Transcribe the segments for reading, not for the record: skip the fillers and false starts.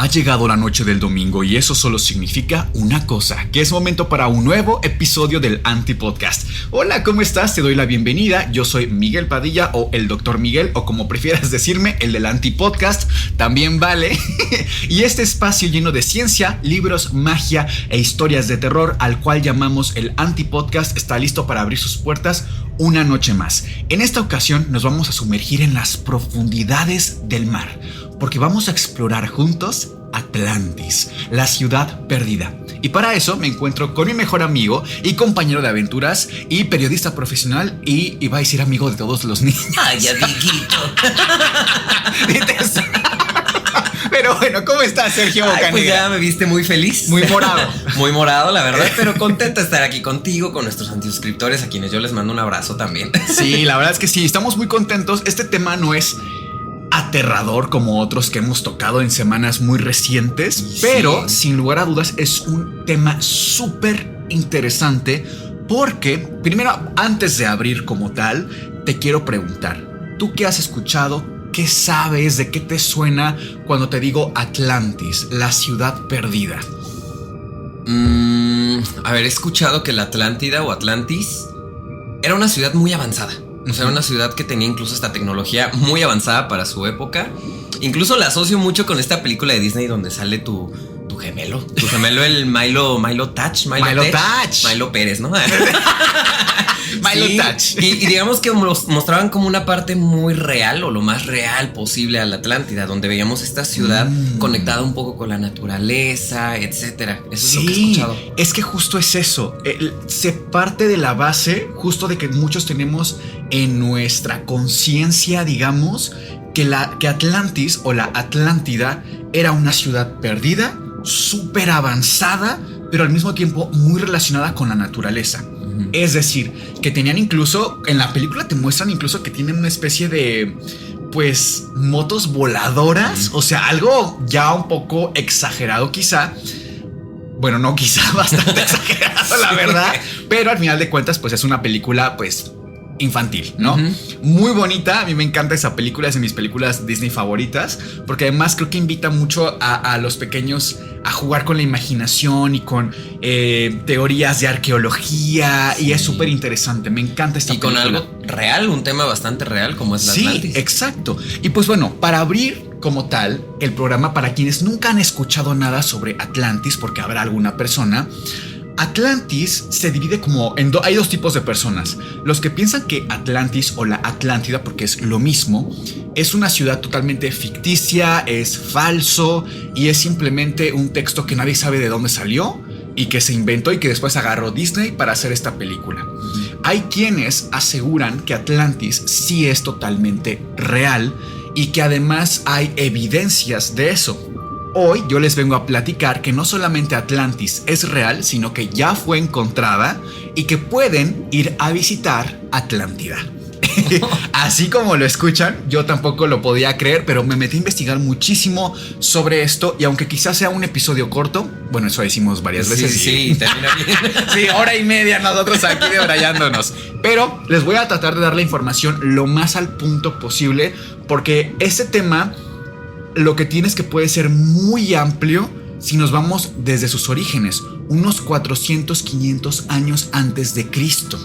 Ha llegado la noche del domingo y eso solo significa una cosa, que es momento para un nuevo episodio del Antipodcast. Hola, ¿cómo estás? Te doy la bienvenida. Yo soy Miguel Padilla o el Dr. Miguel o como prefieras decirme, el del Antipodcast, también vale. Y este espacio lleno de ciencia, libros, magia e historias de terror al cual llamamos el Antipodcast está listo para abrir sus puertas una noche más. En esta ocasión nos vamos a sumergir en las profundidades del mar, porque vamos a explorar juntos Atlantis, la ciudad perdida. Y para eso me encuentro con mi mejor amigo y compañero de aventuras y periodista profesional y iba a decir amigo de todos los niños. Ay, amiguito. Pero bueno, ¿cómo estás, Sergio Bocanegra? Pues ya me viste muy feliz. Muy morado. Muy morado, la verdad, pero contento de estar aquí contigo, con nuestros antisuscriptores, a quienes yo les mando un abrazo también. Sí, la verdad es que sí, estamos muy contentos. Este tema no es aterrador como otros que hemos tocado en semanas muy recientes, sí, pero sin lugar a dudas es un tema súper interesante porque, primero, antes de abrir como tal, te quiero preguntar, ¿tú qué has escuchado? ¿Qué sabes? ¿De qué te suena cuando te digo Atlantis, la ciudad perdida? He escuchado que la Atlántida o Atlantis era una ciudad muy avanzada. O sea, era una ciudad que tenía incluso esta tecnología muy avanzada para su época. Incluso la asocio mucho con esta película de Disney donde sale tu gemelo. Tu gemelo, el Milo Pérez, ¿no? Milo Touch. Y digamos que mostraban como una parte muy real o lo más real posible a la Atlántida, donde veíamos esta ciudad conectada un poco con la naturaleza, etcétera. Eso es lo que he escuchado. Es que justo es eso. Se parte de la base justo de que muchos tenemos en nuestra conciencia, digamos, que Atlantis o la Atlántida era una ciudad perdida, súper avanzada, pero al mismo tiempo muy relacionada con la naturaleza. Es decir, que tenían incluso, en la película te muestran incluso que tienen una especie de, pues, motos voladoras. O sea, algo ya un poco exagerado quizá. Bueno, no quizá, bastante exagerado, la verdad. Pero al final de cuentas, pues es una película, pues, infantil, ¿no? Muy bonita, a mí me encanta esa película, es de mis películas Disney favoritas, porque además creo que invita mucho a los pequeños a jugar con la imaginación y con teorías de arqueología, sí. Y es súper interesante, me encanta esta película. Y con algo real, un tema bastante real como es la Atlantis. Sí, exacto. Y pues bueno, para abrir como tal el programa, para quienes nunca han escuchado nada sobre Atlantis, porque habrá alguna persona, Atlantis se divide como en hay dos tipos de personas. Los que piensan que Atlantis o la Atlántida, porque es lo mismo, es una ciudad totalmente ficticia, es falso y es simplemente un texto que nadie sabe de dónde salió y que se inventó y que después agarró Disney para hacer esta película. Hay quienes aseguran que Atlantis sí es totalmente real y que además hay evidencias de eso. Hoy yo les vengo a platicar que no solamente Atlantis es real, sino que ya fue encontrada y que pueden ir a visitar Atlántida. Así como lo escuchan, yo tampoco lo podía creer, pero me metí a investigar muchísimo sobre esto y aunque quizás sea un episodio corto, bueno, eso decimos varias veces. Sí, termina bien. Sí, hora y media nosotros aquí debrayándonos. Pero les voy a tratar de dar la información lo más al punto posible porque este tema lo que tiene es que puede ser muy amplio si nos vamos desde sus orígenes, unos 400, 500 años antes de Cristo.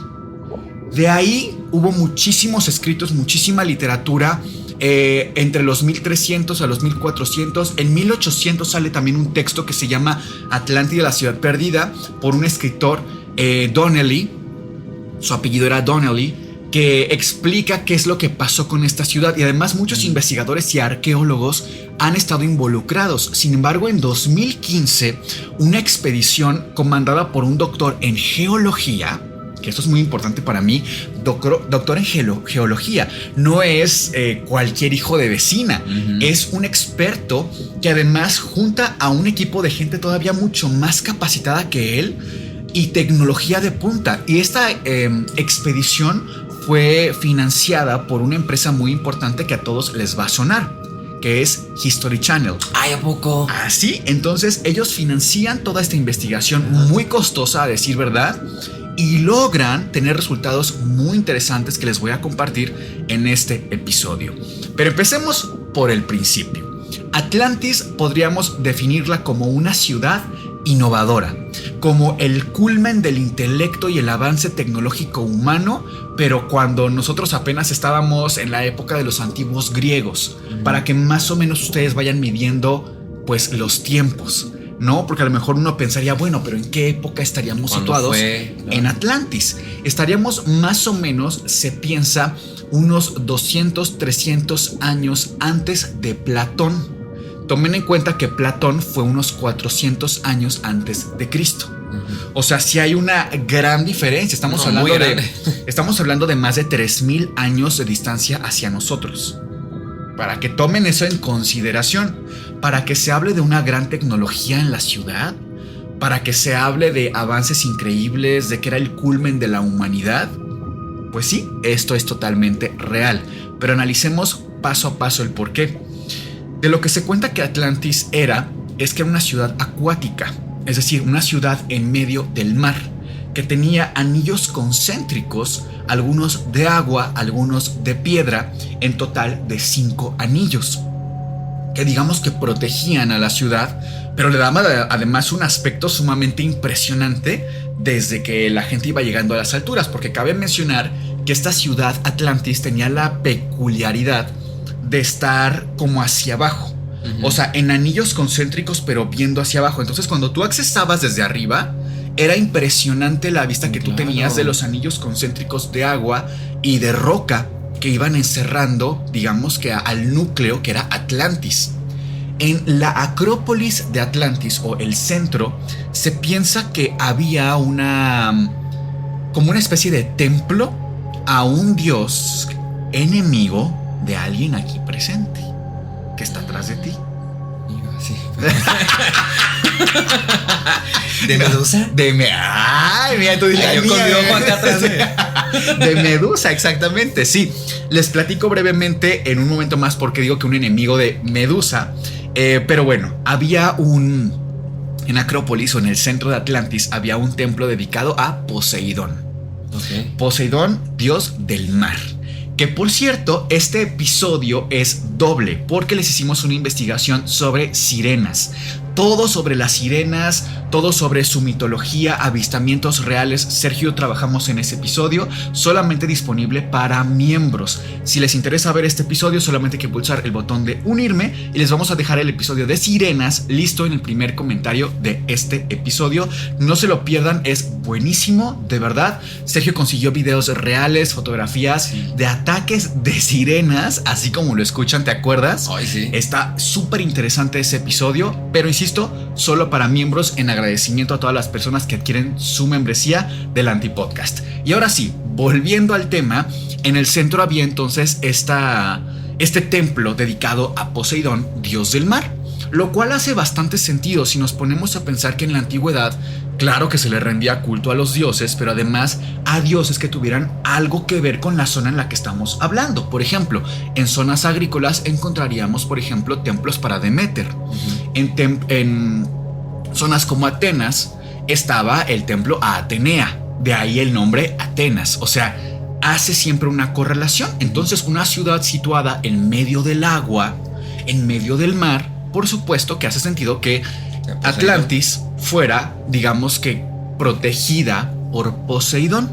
De ahí hubo muchísimos escritos, muchísima literatura, entre los 1300 a los 1400. En 1800 sale también un texto que se llama Atlántida, la ciudad perdida, por un escritor, Donnelly, su apellido era Donnelly, que explica qué es lo que pasó con esta ciudad y además muchos investigadores y arqueólogos han estado involucrados. Sin embargo, en 2015, una expedición comandada por un doctor en geología, que esto es muy importante para mí, doctor en geología, no es cualquier hijo de vecina, es un experto que además junta a un equipo de gente todavía mucho más capacitada que él y tecnología de punta. Y esta expedición fue financiada por una empresa muy importante que a todos les va a sonar, que es History Channel. Ay, ¿a poco? Así, entonces ellos financian toda esta investigación muy costosa, a decir verdad, y logran tener resultados muy interesantes que les voy a compartir en este episodio. Pero empecemos por el principio. Atlantis podríamos definirla como una ciudad innovadora, como el culmen del intelecto y el avance tecnológico humano, pero cuando nosotros apenas estábamos en la época de los antiguos griegos, para que más o menos ustedes vayan midiendo pues los tiempos, ¿no? Porque a lo mejor uno pensaría, bueno, pero ¿en qué época estaríamos situados? En Atlantis. Estaríamos más o menos, se piensa, unos 200, 300 años antes de Platón. Tomen en cuenta que Platón fue unos 400 años antes de Cristo. O sea, sí hay una gran diferencia. Estamos hablando de más de 3000 años de distancia hacia nosotros. Para que tomen eso en consideración, para que se hable de una gran tecnología en la ciudad, para que se hable de avances increíbles, de que era el culmen de la humanidad. Pues sí, esto es totalmente real, pero analicemos paso a paso el porqué. De lo que se cuenta que Atlantis es que era una ciudad acuática, es decir, una ciudad en medio del mar, que tenía anillos concéntricos, algunos de agua, algunos de piedra, en total de 5 anillos, que digamos que protegían a la ciudad, pero le daban además un aspecto sumamente impresionante desde que la gente iba llegando a las alturas, porque cabe mencionar que esta ciudad Atlantis tenía la peculiaridad de estar como hacia abajo, o sea, en anillos concéntricos pero viendo hacia abajo. Entonces cuando tú accesabas desde arriba, era impresionante la vista que tú tenías de los anillos concéntricos de agua y de roca que iban encerrando, digamos que al núcleo que era Atlantis. En la Acrópolis de Atlantis, o el centro, se piensa que había como una especie de templo a un dios enemigo de alguien aquí presente, que está atrás de ti. Sí. ¿De Medusa? Ay, mira, tú dices. Yo con mi ojo acá atrás. De Medusa, exactamente, sí. Les platico brevemente en un momento más porque digo que un enemigo de Medusa. Pero bueno, había en Acrópolis, o en el centro de Atlantis, había un templo dedicado a Poseidón. Okay. Poseidón, dios del mar. Que por cierto, este episodio es doble porque les hicimos una investigación sobre sirenas. Todo sobre las sirenas, todo sobre su mitología, avistamientos reales. Sergio y yo trabajamos en ese episodio, solamente disponible para miembros. Si les interesa ver este episodio, solamente hay que pulsar el botón de unirme y les vamos a dejar el episodio de sirenas listo en el primer comentario de este episodio. No se lo pierdan, es buenísimo, de verdad. Sergio consiguió videos reales, fotografías de ataques de sirenas, así como lo escuchan, ¿te acuerdas? Ay, sí. Está súper interesante ese episodio, pero insisto, solo para miembros, en agradecimiento a todas las personas que adquieren su membresía del Antipodcast. Y ahora sí, volviendo al tema, en el centro había entonces este templo dedicado a Poseidón, dios del mar, lo cual hace bastante sentido si nos ponemos a pensar que en la antigüedad, claro que se le rendía culto a los dioses, pero además a dioses que tuvieran algo que ver con la zona en la que estamos hablando. Por ejemplo, en zonas agrícolas encontraríamos, por ejemplo, templos para Deméter. En zonas como Atenas estaba el templo a Atenea, de ahí el nombre Atenas. O sea, hace siempre una correlación. Entonces, una ciudad situada en medio del agua, en medio del mar, por supuesto que hace sentido que Atlantis fuera, digamos que, protegida por Poseidón.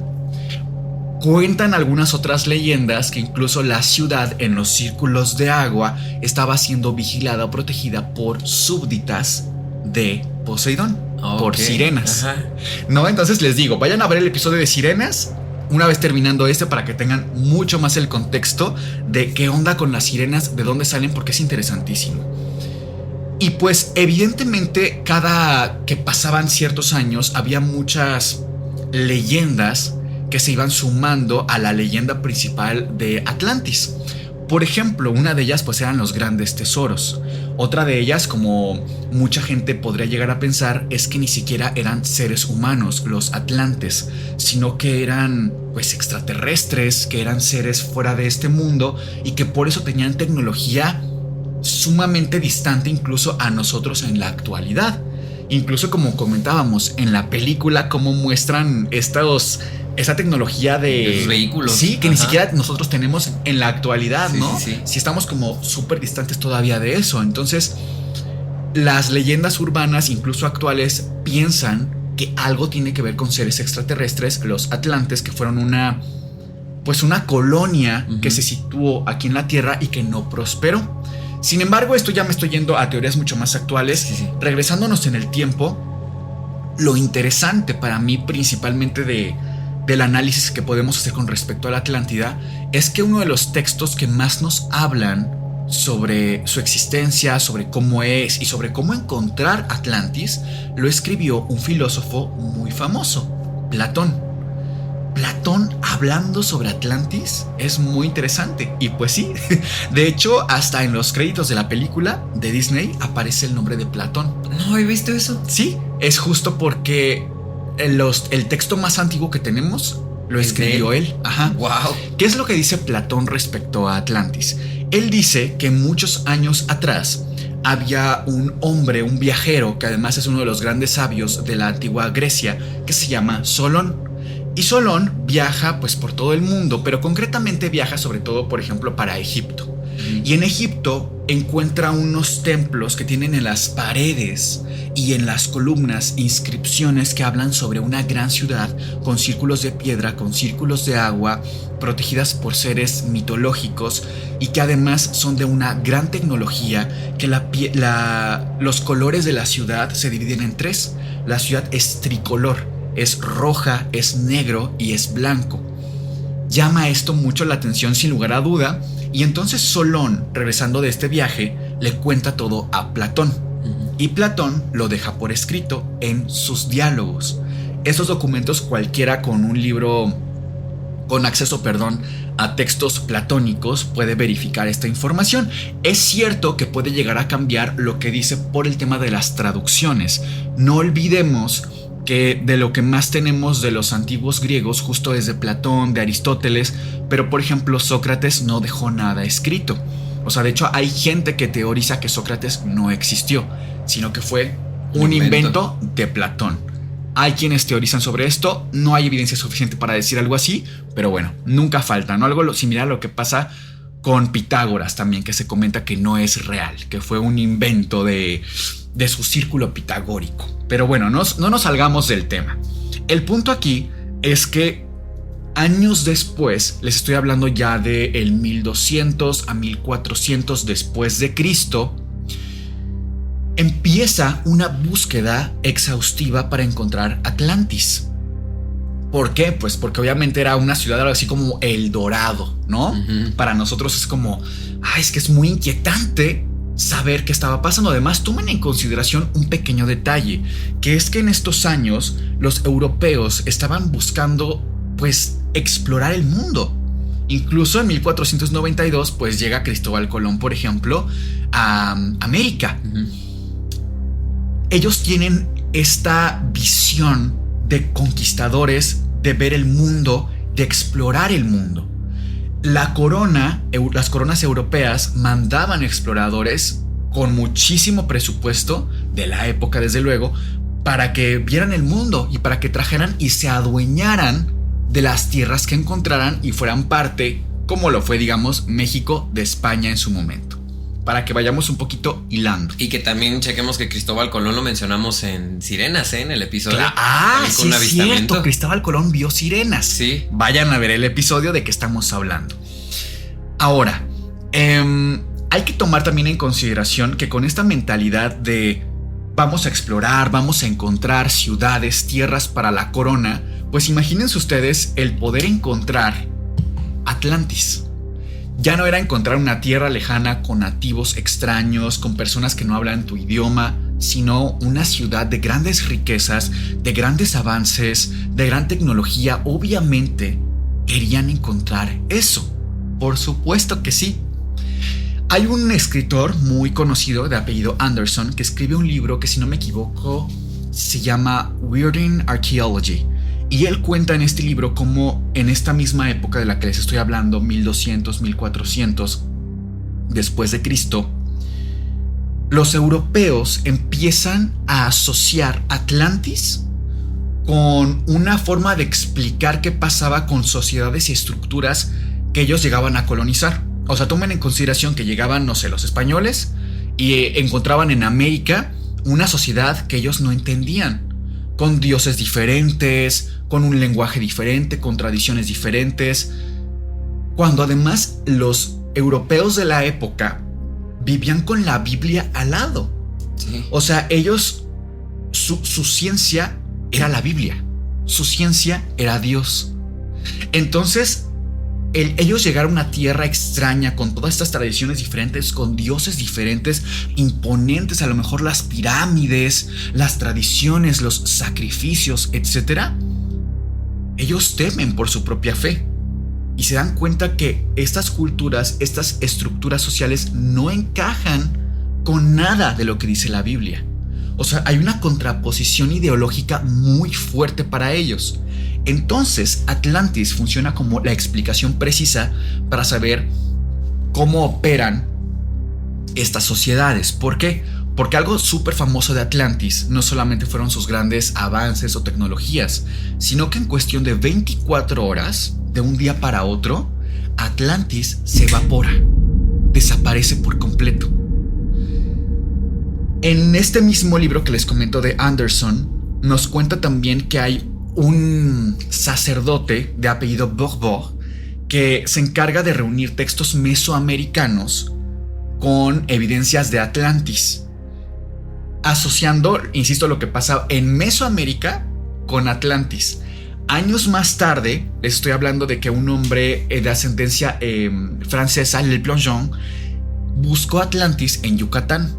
Cuentan algunas otras leyendas que incluso la ciudad en los círculos de agua estaba siendo vigilada o protegida por súbditas de Poseidón, por sirenas. Ajá. ¿No? Entonces les digo, vayan a ver el episodio de sirenas una vez terminando para que tengan mucho más el contexto de qué onda con las sirenas, de dónde salen, porque es interesantísimo. Y pues evidentemente cada que pasaban ciertos años había muchas leyendas que se iban sumando a la leyenda principal de Atlantis. Por ejemplo, una de ellas pues eran los grandes tesoros. Otra de ellas, como mucha gente podría llegar a pensar, es que ni siquiera eran seres humanos los atlantes, sino que eran pues extraterrestres, que eran seres fuera de este mundo y que por eso tenían tecnología sumamente distante incluso a nosotros en la actualidad. Incluso, como comentábamos en la película, cómo muestran estos esa tecnología de los vehículos. Sí, que ni siquiera nosotros tenemos en la actualidad, sí, ¿no? Sí. Sí estamos como súper distantes todavía de eso. Entonces, las leyendas urbanas, incluso actuales, piensan que algo tiene que ver con seres extraterrestres, los atlantes, que fueron una colonia que se situó aquí en la Tierra y que no prosperó. Sin embargo, esto ya me estoy yendo a teorías mucho más actuales. Sí. Regresándonos en el tiempo, lo interesante para mí principalmente del análisis que podemos hacer con respecto a la Atlántida es que uno de los textos que más nos hablan sobre su existencia, sobre cómo es y sobre cómo encontrar Atlantis, lo escribió un filósofo muy famoso, Platón. Platón hablando sobre Atlantis es muy interesante. Y pues sí, de hecho, hasta en los créditos de la película de Disney aparece el nombre de Platón. No he visto eso. Sí, es justo porque el texto más antiguo que tenemos lo escribió él. Ajá. Wow. ¿Qué es lo que dice Platón respecto a Atlantis? Él dice que muchos años atrás había un hombre, un viajero, que además es uno de los grandes sabios de la antigua Grecia, que se llama Solón. Y Solón viaja pues por todo el mundo, pero concretamente viaja sobre todo, por ejemplo, para Egipto. Y en Egipto encuentra unos templos que tienen en las paredes y en las columnas inscripciones que hablan sobre una gran ciudad con círculos de piedra, con círculos de agua, protegidas por seres mitológicos y que además son de una gran tecnología, que los colores de la ciudad se dividen en tres. La ciudad es tricolor. Es roja, es negro y es blanco. Llama esto mucho la atención sin lugar a duda. Y entonces Solón, regresando de este viaje, le cuenta todo a Platón. Y Platón lo deja por escrito en sus diálogos. Esos documentos cualquiera con un libro, con acceso, a textos platónicos puede verificar esta información. Es cierto que puede llegar a cambiar lo que dice por el tema de las traducciones. No olvidemos que de lo que más tenemos de los antiguos griegos justo es de Platón, de Aristóteles, pero por ejemplo Sócrates no dejó nada escrito. O sea, de hecho hay gente que teoriza que Sócrates no existió, sino que fue un invento de Platón. Hay quienes teorizan sobre esto, no hay evidencia suficiente para decir algo así, pero bueno, nunca falta, ¿no? Algo similar a lo que pasa con Pitágoras también, que se comenta que no es real, que fue un invento de su círculo pitagórico. Pero bueno, no nos salgamos del tema. El punto aquí es que años después, les estoy hablando ya de el 1200 a 1400 después de Cristo, empieza una búsqueda exhaustiva para encontrar Atlantis. ¿Por qué? Pues porque obviamente era una ciudad algo así como El Dorado, ¿no? Para nosotros es como, es que es muy inquietante saber qué estaba pasando. Además, tomen en consideración un pequeño detalle, que es que en estos años los europeos estaban buscando, pues, explorar el mundo. Incluso en 1492, pues, llega Cristóbal Colón, por ejemplo, a América. Ellos tienen esta visión de conquistadores, de ver el mundo, de explorar el mundo. Las coronas europeas mandaban exploradores con muchísimo presupuesto de la época, desde luego, para que vieran el mundo y para que trajeran y se adueñaran de las tierras que encontraran y fueran parte, como lo fue, digamos, México de España en su momento. Para que vayamos un poquito hilando. Y que también chequemos que Cristóbal Colón lo mencionamos en Sirenas, en el episodio. Sí, es cierto. Cristóbal Colón vio sirenas. Sí. Vayan a ver el episodio de que estamos hablando. Ahora, hay que tomar también en consideración que con esta mentalidad de vamos a explorar, vamos a encontrar ciudades, tierras para la corona, pues imagínense ustedes el poder encontrar Atlantis. Ya no era encontrar una tierra lejana con nativos extraños, con personas que no hablan tu idioma, sino una ciudad de grandes riquezas, de grandes avances, de gran tecnología. Obviamente querían encontrar eso. Por supuesto que sí. Hay un escritor muy conocido de apellido Anderson que escribe un libro que, si no me equivoco, se llama Weirding Archaeology. Y él cuenta en este libro cómo en esta misma época de la que les estoy hablando, 1200, 1400 después de Cristo, los europeos empiezan a asociar Atlantis con una forma de explicar qué pasaba con sociedades y estructuras que ellos llegaban a colonizar. O sea, tomen en consideración que llegaban, no sé, los españoles y encontraban en América una sociedad que ellos no entendían, con dioses diferentes, con un lenguaje diferente, con tradiciones diferentes, cuando además los europeos de la época vivían con la Biblia al lado. Sí. O sea, ellos, su ciencia era la Biblia, su ciencia era Dios. Entonces, ellos llegaron a una tierra extraña con todas estas tradiciones diferentes, con dioses diferentes, imponentes, a lo mejor las pirámides, las tradiciones, los sacrificios, etc. Ellos temen por su propia fe y se dan cuenta que estas culturas, estas estructuras sociales no encajan con nada de lo que dice la Biblia. O sea, hay una contraposición ideológica muy fuerte para ellos. Entonces, Atlantis funciona como la explicación precisa para saber cómo operan estas sociedades. ¿Por qué? Porque algo súper famoso de Atlantis no solamente fueron sus grandes avances o tecnologías, sino que en cuestión de 24 horas, de un día para otro, Atlantis se evapora, desaparece por completo. En este mismo libro que les comento de Anderson, nos cuenta también que hay un sacerdote de apellido Bourbeau que se encarga de reunir textos mesoamericanos con evidencias de Atlantis, asociando, insisto, lo que pasa en Mesoamérica con Atlantis. Años más tarde, les estoy hablando de que un hombre de ascendencia francesa, Le Plongeon, buscó Atlantis en Yucatán.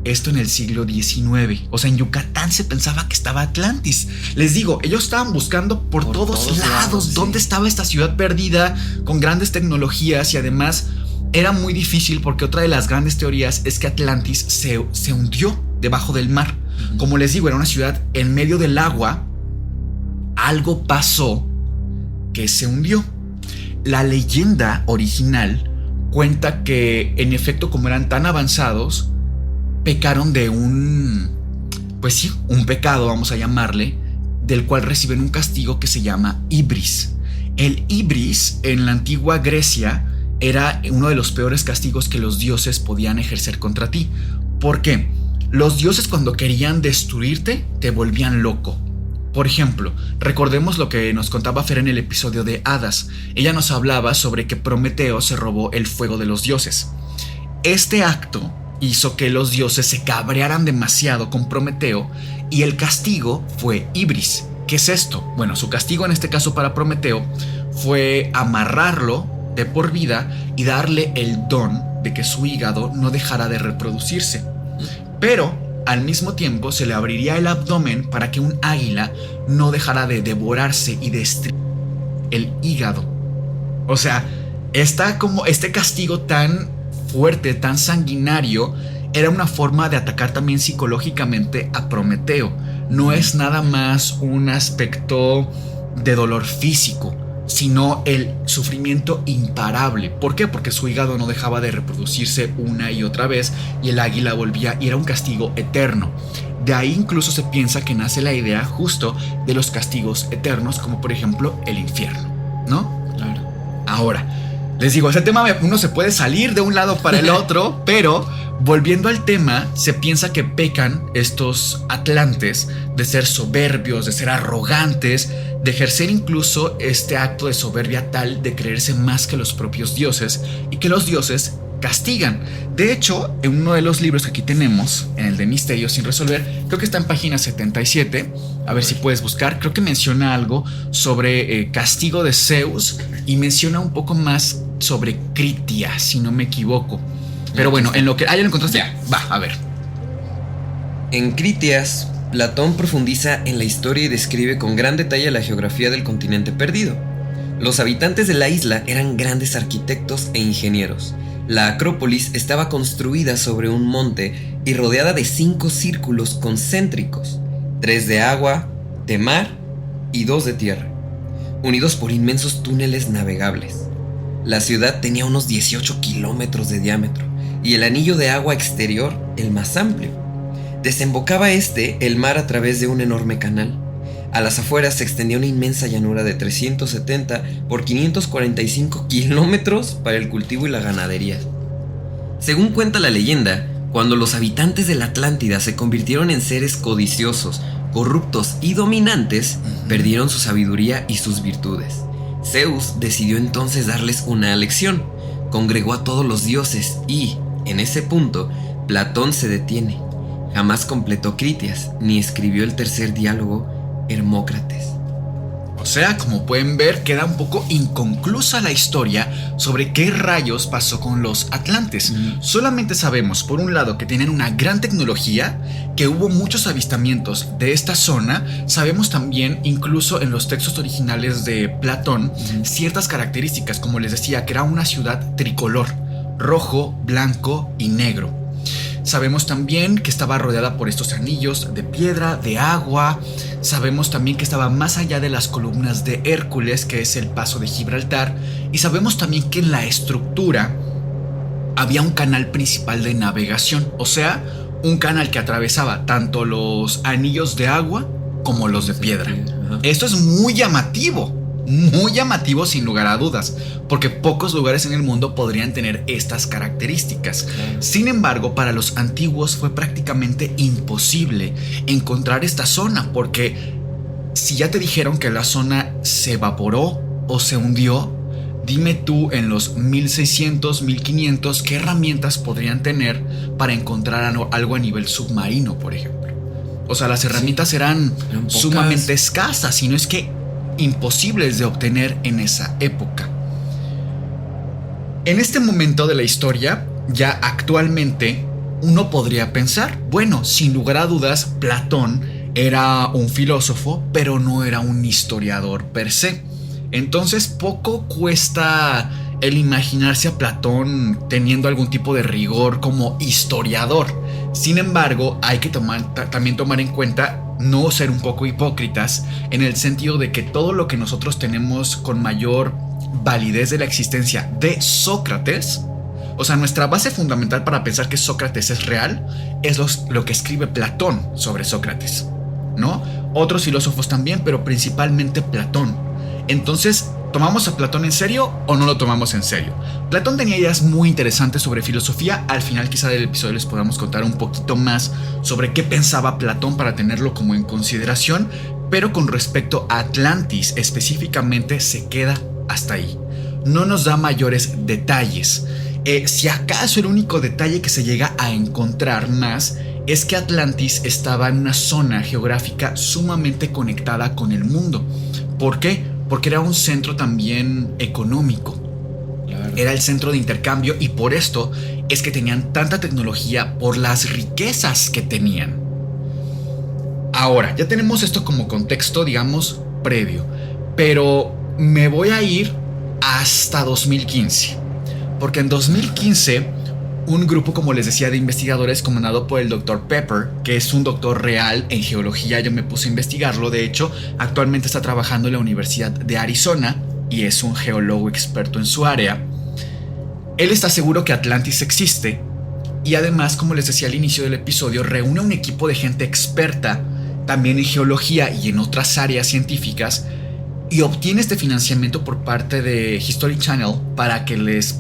Esto en el siglo XIX. O sea, en Yucatán se pensaba que estaba Atlantis. Les digo, ellos estaban buscando por todos lados dónde estaba esta ciudad perdida con grandes tecnologías, y además era muy difícil porque otra de las grandes teorías es que Atlantis se hundió debajo del mar. Como les digo, era una ciudad en medio del agua. Algo pasó que se hundió. La leyenda original cuenta que, en efecto, como eran tan avanzados, pecaron de un pecado, vamos a llamarle, del cual reciben un castigo que se llama ibris. El ibris en la antigua Grecia era uno de los peores castigos que los dioses podían ejercer contra ti. ¿Por qué? Los dioses, cuando querían destruirte, te volvían loco. Por ejemplo, recordemos lo que nos contaba Fer en el episodio de Hadas. Ella nos hablaba sobre que Prometeo se robó el fuego de los dioses. Este acto hizo que los dioses se cabrearan demasiado con Prometeo y el castigo fue ibris. ¿Qué es esto? Bueno, su castigo en este caso para Prometeo fue amarrarlo de por vida y darle el don de que su hígado no dejara de reproducirse. Pero al mismo tiempo se le abriría el abdomen para que un águila no dejara de devorarse y destruir el hígado. O sea, este castigo tan fuerte, tan sanguinario, era una forma de atacar también psicológicamente a Prometeo. No es nada más un aspecto de dolor físico, sino el sufrimiento imparable. ¿Por qué? Porque su hígado no dejaba de reproducirse una y otra vez y el águila volvía y era un castigo eterno. De ahí incluso se piensa que nace la idea justo de los castigos eternos, como por ejemplo el infierno, ¿no? Claro. Ahora, les digo, ese tema uno se puede salir de un lado para el otro, pero volviendo al tema, se piensa que pecan estos atlantes de ser soberbios, de ser arrogantes, de ejercer incluso este acto de soberbia tal de creerse más que los propios dioses y que los dioses castigan. De hecho, en uno de los libros que aquí tenemos, en el de Misterios sin resolver, creo que está en página 77, a ver si puedes buscar, creo que menciona algo sobre castigo de Zeus y menciona un poco más sobre Critia, si no me equivoco. Pero bueno, en lo que... ¿Ah, ya lo encontraste? Ya. Va, a ver. En Critias, Platón profundiza en la historia y describe con gran detalle la geografía del continente perdido. Los habitantes de la isla eran grandes arquitectos e ingenieros. La Acrópolis estaba construida sobre un monte y rodeada de 5 círculos concéntricos, 3 de agua, de mar y 2 de tierra, unidos por inmensos túneles navegables. La ciudad tenía unos 18 kilómetros de diámetro y el anillo de agua exterior el más amplio. Desembocaba el mar a través de un enorme canal. A las afueras se extendía una inmensa llanura de 370 por 545 kilómetros para el cultivo y la ganadería. Según cuenta la leyenda, cuando los habitantes de la Atlántida se convirtieron en seres codiciosos, corruptos y dominantes, perdieron su sabiduría y sus virtudes. Zeus decidió entonces darles una lección. Congregó a todos los dioses y, en ese punto, Platón se detiene. Jamás completó Critias, ni escribió el tercer diálogo, Hermócrates. O sea, como pueden ver, queda un poco inconclusa la historia sobre qué rayos pasó con los atlantes. Solamente sabemos, por un lado, que tienen una gran tecnología, que hubo muchos avistamientos de esta zona. Sabemos también, incluso en los textos originales de Platón, ciertas características, como les decía, que era una ciudad tricolor, rojo, blanco y negro. Sabemos también que estaba rodeada por estos anillos de piedra, de agua. Sabemos también que estaba más allá de las columnas de Hércules, que es el paso de Gibraltar. Y sabemos también que en la estructura había un canal principal de navegación. O sea, un canal que atravesaba tanto los anillos de agua como los de piedra. Esto es muy llamativo sin lugar a dudas, porque pocos lugares en el mundo podrían tener estas características. Sin embargo, para los antiguos fue prácticamente imposible encontrar esta zona, porque si ya te dijeron que la zona se evaporó o se hundió, dime tú en los 1600, 1500 qué herramientas podrían tener para encontrar algo a nivel submarino, por ejemplo. O sea, las herramientas eran sumamente escasas, si no es que imposibles de obtener en esa época. En este momento de la historia, ya actualmente, uno podría pensar, bueno, sin lugar a dudas, Platón era un filósofo, pero no era un historiador per se. Entonces, poco cuesta el imaginarse a Platón teniendo algún tipo de rigor como historiador. Sin embargo, hay que también tomar en cuenta no ser un poco hipócritas, en el sentido de que todo lo que nosotros tenemos con mayor validez de la existencia de Sócrates, o sea, nuestra base fundamental para pensar que Sócrates es real, es lo que escribe Platón sobre Sócrates, ¿no? Otros filósofos también, pero principalmente Platón. Entonces, ¿tomamos a Platón en serio o no lo tomamos en serio? Platón tenía ideas muy interesantes sobre filosofía. Al final quizá del episodio les podamos contar un poquito más sobre qué pensaba Platón para tenerlo como en consideración, pero con respecto a Atlantis específicamente se queda hasta ahí. No nos da mayores detalles. Si acaso el único detalle que se llega a encontrar más es que Atlantis estaba en una zona geográfica sumamente conectada con el mundo. ¿Por qué? Porque era un centro también económico. Claro. Era el centro de intercambio y por esto es que tenían tanta tecnología por las riquezas que tenían. Ahora, ya tenemos esto como contexto, digamos, previo. Pero me voy a ir hasta 2015. Porque en 2015, un grupo, como les decía, de investigadores comandado por el Dr. Pepper, que es un doctor real en geología, yo me puse a investigarlo. De hecho, actualmente está trabajando en la Universidad de Arizona y es un geólogo experto en su área. Él está seguro que Atlantis existe y además, como les decía al inicio del episodio, reúne un equipo de gente experta también en geología y en otras áreas científicas y obtiene este financiamiento por parte de History Channel para que les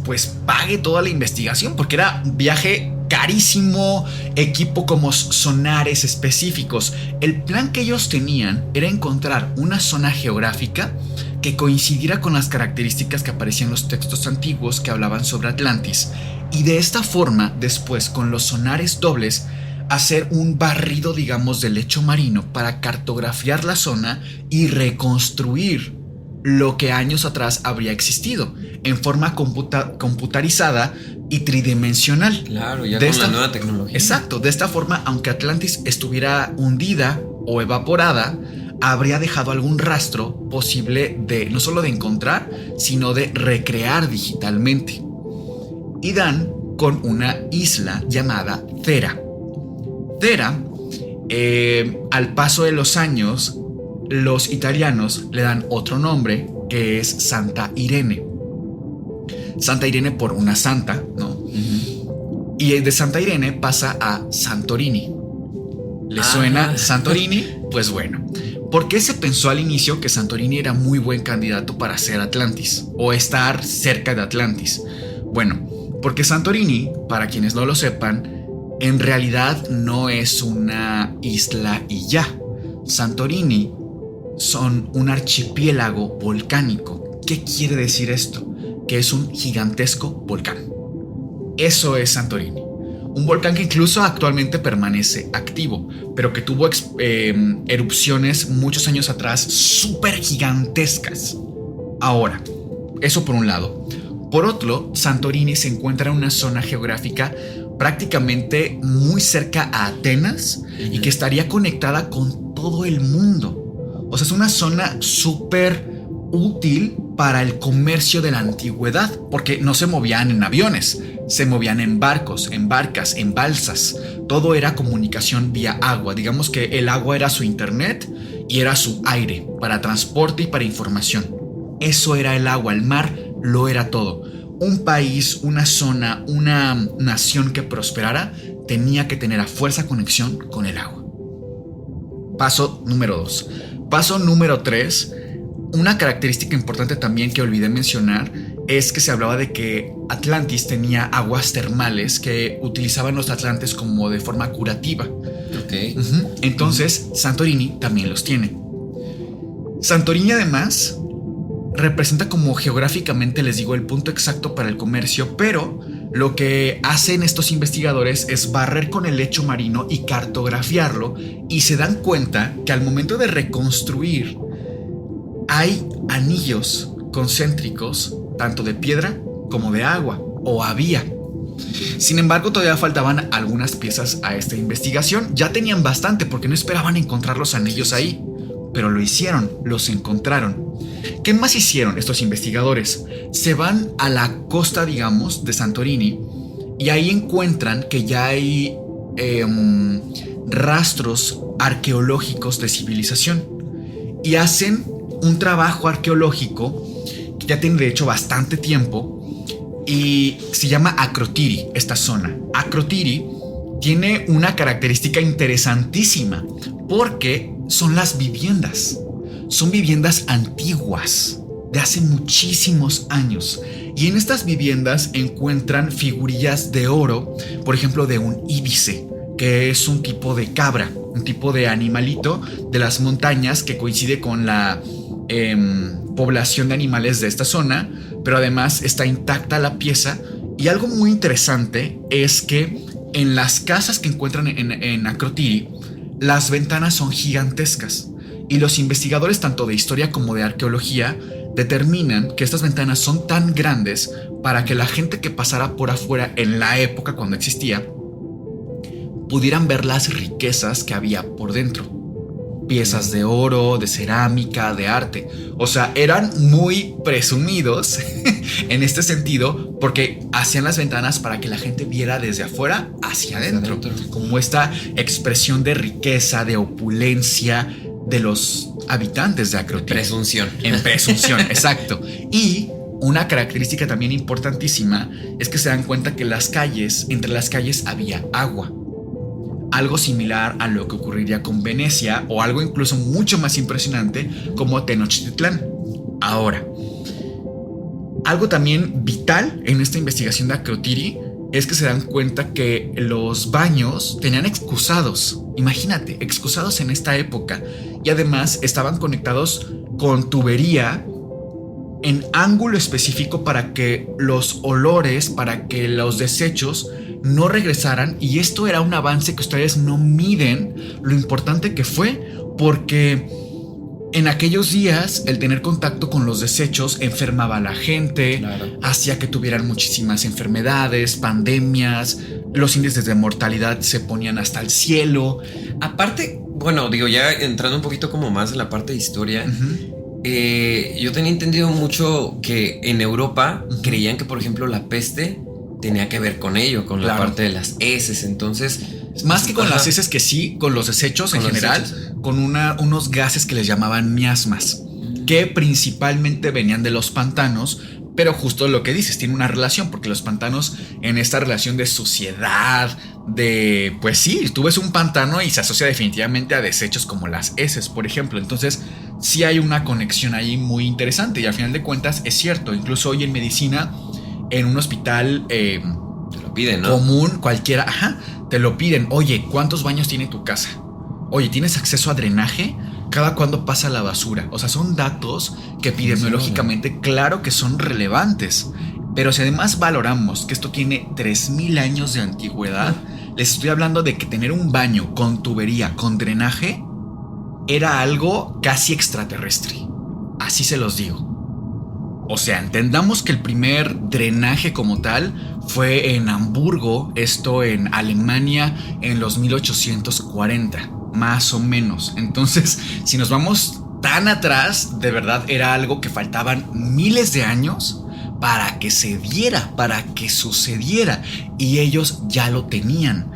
pague toda la investigación, porque era un viaje carísimo, equipo como sonares específicos. El plan que ellos tenían era encontrar una zona geográfica que coincidiera con las características que aparecían en los textos antiguos que hablaban sobre Atlantis, y de esta forma después con los sonares dobles hacer un barrido, digamos, del lecho marino para cartografiar la zona y reconstruir lo que años atrás habría existido en forma computarizada y tridimensional. Claro, ya con la nueva tecnología. Exacto, de esta forma, aunque Atlantis estuviera hundida o evaporada, habría dejado algún rastro posible de no solo de encontrar, sino de recrear digitalmente. Y dan con una isla llamada Thera. Thera, al paso de los años, los italianos le dan otro nombre que es Santa Irene. Santa Irene por una santa, ¿no? Y de Santa Irene pasa a Santorini. ¿Le suena Santorini? Pues bueno, ¿por qué se pensó al inicio que Santorini era muy buen candidato para ser Atlantis o estar cerca de Atlantis? Bueno, porque Santorini, para quienes no lo sepan, en realidad no es una isla y ya. Santorini son un archipiélago volcánico. ¿Qué quiere decir esto? Que es un gigantesco volcán. Eso es Santorini. Un volcán que incluso actualmente permanece activo, pero que tuvo erupciones muchos años atrás súper gigantescas. Ahora, eso por un lado. Por otro, Santorini se encuentra en una zona geográfica prácticamente muy cerca a Atenas y que estaría conectada con todo el mundo. O sea, es una zona súper útil para el comercio de la antigüedad, porque no se movían en aviones, se movían en barcos, en barcas, en balsas. Todo era comunicación vía agua. Digamos que el agua era su internet y era su aire para transporte y para información. Eso era el agua, el mar lo era todo. Un país, una zona, una nación que prosperara tenía que tener a fuerza conexión con el agua. Paso número 2. Paso número 3. Una característica importante también que olvidé mencionar es que se hablaba de que Atlantis tenía aguas termales que utilizaban los atlantes como de forma curativa. Ok. Entonces, Santorini también los tiene. Santorini además representa como geográficamente, les digo, el punto exacto para el comercio, pero lo que hacen estos investigadores es barrer con el lecho marino y cartografiarlo, y se dan cuenta que al momento de reconstruir hay anillos concéntricos tanto de piedra como de agua, o había. Sin embargo, todavía faltaban algunas piezas a esta investigación. Ya tenían bastante porque no esperaban encontrar los anillos ahí, pero lo hicieron, los encontraron. ¿Qué más hicieron estos investigadores? Se van a la costa, digamos, de Santorini, y ahí encuentran que ya hay rastros arqueológicos de civilización, y hacen un trabajo arqueológico que ya tiene de hecho bastante tiempo y se llama Akrotiri, esta zona. Akrotiri tiene una característica interesantísima porque son las viviendas. Son viviendas antiguas de hace muchísimos años, y en estas viviendas encuentran figurillas de oro, por ejemplo de un íbice, que es un tipo de cabra, un tipo de animalito de las montañas que coincide con la población de animales de esta zona, pero además está intacta la pieza. Y algo muy interesante es que en las casas que encuentran en Akrotiri, las ventanas son gigantescas, y los investigadores tanto de historia como de arqueología determinan que estas ventanas son tan grandes para que la gente que pasara por afuera en la época cuando existía pudieran ver las riquezas que había por dentro. Piezas de oro, de cerámica, de arte. O sea, eran muy presumidos en este sentido, porque hacían las ventanas para que la gente viera desde afuera hacia adentro, como esta expresión de riqueza, de opulencia de los habitantes de Akrotiri. Presunción. En presunción, exacto. Y una característica también importantísima es que se dan cuenta que entre las calles había agua. Algo similar a lo que ocurriría con Venecia, o algo incluso mucho más impresionante como Tenochtitlán. Ahora, algo también vital en esta investigación de Akrotiri es que se dan cuenta que los baños tenían excusados. Imagínate, excusados en esta época, y además estaban conectados con tubería en ángulo específico para que los olores, para que los desechos no regresaran. Y esto era un avance que ustedes no miden lo importante que fue, porque en aquellos días el tener contacto con los desechos enfermaba a la gente, claro, hacía que tuvieran muchísimas enfermedades, pandemias, los índices de mortalidad se ponían hasta el cielo. Aparte, bueno, digo, ya entrando un poquito como más en la parte de historia, yo tenía entendido mucho que en Europa creían que, por ejemplo, la peste tenía que ver con ello, con la parte de las heces. Entonces, más que con las heces, que sí, con los desechos en general, con unos gases que les llamaban miasmas, que principalmente venían de los pantanos. Pero justo lo que dices, tiene una relación, porque los pantanos, en esta relación de suciedad, de, pues sí, tú ves un pantano y se asocia definitivamente a desechos como las heces, por ejemplo. Entonces sí hay una conexión ahí muy interesante y al final de cuentas es cierto. Incluso hoy en medicina, en un hospital Te lo piden, ¿no? común, cualquiera, ajá, te lo piden. Oye, ¿cuántos baños tiene tu casa? Oye, ¿tienes acceso a drenaje? ¿Cada cuándo pasa la basura? O sea, son datos que epidemiológicamente, claro que son relevantes. Pero si además valoramos que esto tiene 3000 años de antigüedad, les estoy hablando de que tener un baño con tubería, con drenaje, era algo casi extraterrestre. Así se los digo. O sea, entendamos que el primer drenaje como tal fue en Hamburgo, esto en Alemania en los 1840, más o menos. Entonces, si nos vamos tan atrás, de verdad era algo que faltaban miles de años para que se diera, para que sucediera, y ellos ya lo tenían.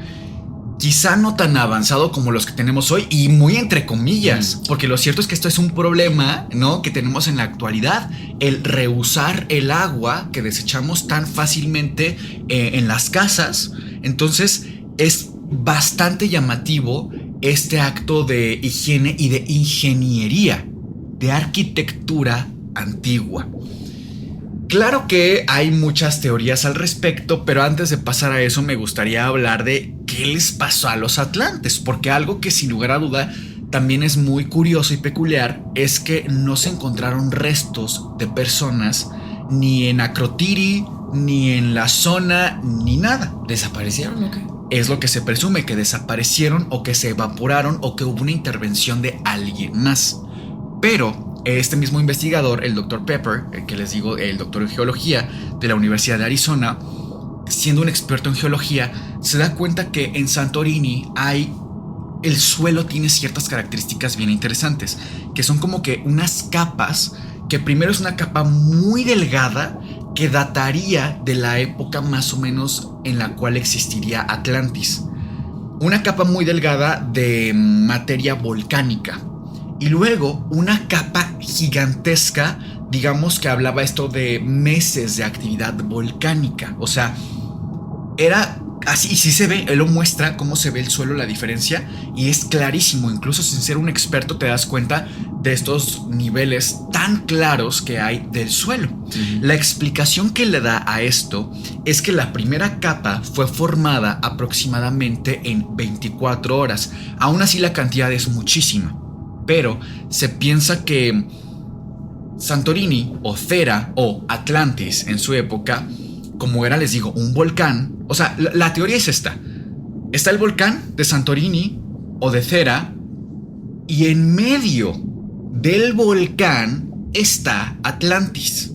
Quizá no tan avanzado como los que tenemos hoy, y muy entre comillas, porque lo cierto es que esto es un problema, ¿no?, que tenemos en la actualidad, el reusar el agua que desechamos tan fácilmente en las casas. Entonces es bastante llamativo este acto de higiene y de ingeniería, de arquitectura antigua. Claro que hay muchas teorías al respecto, pero antes de pasar a eso me gustaría hablar de qué les pasó a los atlantes, porque algo que sin lugar a duda también es muy curioso y peculiar es que no se encontraron restos de personas ni en Akrotiri, ni en la zona, ni nada. ¿Desaparecieron o qué? Es lo que se presume, que desaparecieron o que se evaporaron o que hubo una intervención de alguien más. Pero este mismo investigador, el Dr. Pepper, el que les digo, el doctor en geología de la Universidad de Arizona, siendo un experto en geología, se da cuenta que en Santorini el suelo tiene ciertas características bien interesantes, que son como que unas capas, que primero es una capa muy delgada que dataría de la época más o menos en la cual existiría Atlantis. Una capa muy delgada de materia volcánica. Y luego una capa gigantesca, digamos que hablaba esto de meses de actividad volcánica. O sea, era así, y sí se ve, él lo muestra cómo se ve el suelo, la diferencia, y es clarísimo. Incluso sin ser un experto te das cuenta de estos niveles tan claros que hay del suelo. La explicación que le da a esto es que la primera capa fue formada aproximadamente en 24 horas. Aún así la cantidad es muchísima. Pero se piensa que Santorini o Thera o Atlantis en su época, como era, les digo, un volcán. O sea, la teoría es esta. Está el volcán de Santorini o de Thera y en medio del volcán está Atlantis.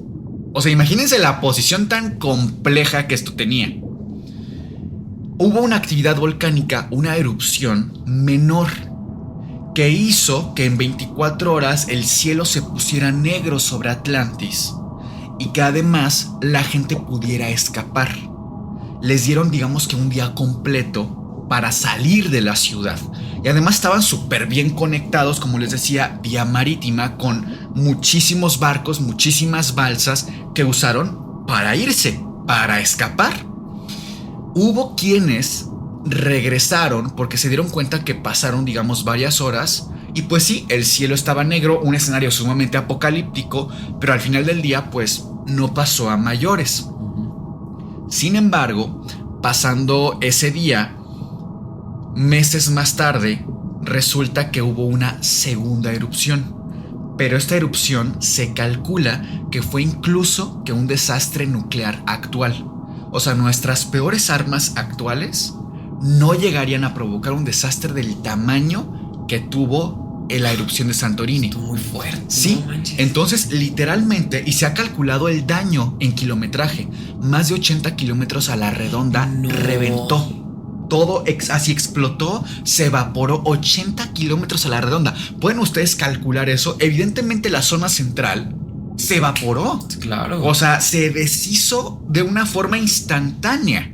O sea, imagínense la posición tan compleja que esto tenía. Hubo una actividad volcánica, una erupción menor, que hizo que en 24 horas el cielo se pusiera negro sobre Atlantis y que además la gente pudiera escapar. Les dieron, digamos que un día completo para salir de la ciudad. Y además estaban súper bien conectados, como les decía, vía marítima, con muchísimos barcos, muchísimas balsas que usaron para irse, para escapar. Hubo quienes regresaron porque se dieron cuenta que pasaron, digamos, varias horas y pues sí, el cielo estaba negro, un escenario sumamente apocalíptico, pero al final del día pues no pasó a mayores. Sin embargo, pasando ese día, meses más tarde, resulta que hubo una segunda erupción, pero esta erupción se calcula que fue incluso que un desastre nuclear actual. O sea, nuestras peores armas actuales no llegarían a provocar un desastre del tamaño que tuvo la erupción de Santorini. Estuvo muy fuerte. Sí, no entonces literalmente, y se ha calculado el daño en kilometraje, más de 80 kilómetros a la redonda, reventó. Todo así explotó, se evaporó 80 kilómetros a la redonda. ¿Pueden ustedes calcular eso? Evidentemente la zona central se evaporó. Claro. O sea, se deshizo de una forma instantánea.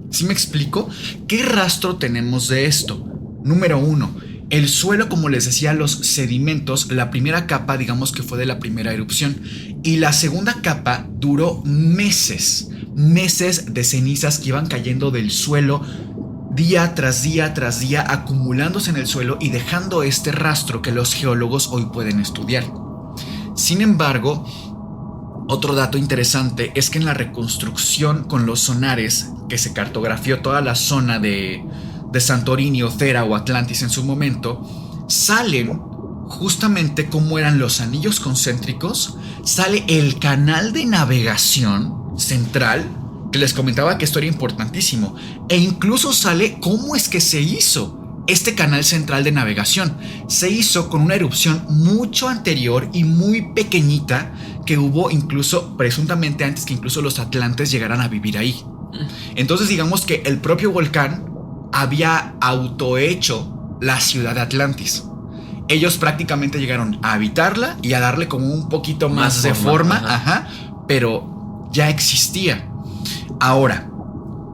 ¿Sí me explico? ¿Qué rastro tenemos de esto? Número 1, el suelo, como les decía, los sedimentos, la primera capa, digamos que fue de la primera erupción, y la segunda capa duró meses de cenizas que iban cayendo del suelo día tras día tras día acumulándose en el suelo y dejando este rastro que los geólogos hoy pueden estudiar. Sin embargo, otro dato interesante es que en la reconstrucción con los sonares, que se cartografió toda la zona de Santorini o Thera o Atlantis en su momento, salen justamente cómo eran los anillos concéntricos, sale el canal de navegación central, que les comentaba que esto era importantísimo, e incluso sale cómo es que se hizo este canal central de navegación. Se hizo con una erupción mucho anterior y muy pequeñita que hubo incluso presuntamente antes que incluso los atlantes llegaran a vivir ahí. Entonces digamos que el propio volcán había autohecho la ciudad de Atlantis. Ellos prácticamente llegaron a habitarla y a darle como un poquito más de forma, pero ya existía. Ahora,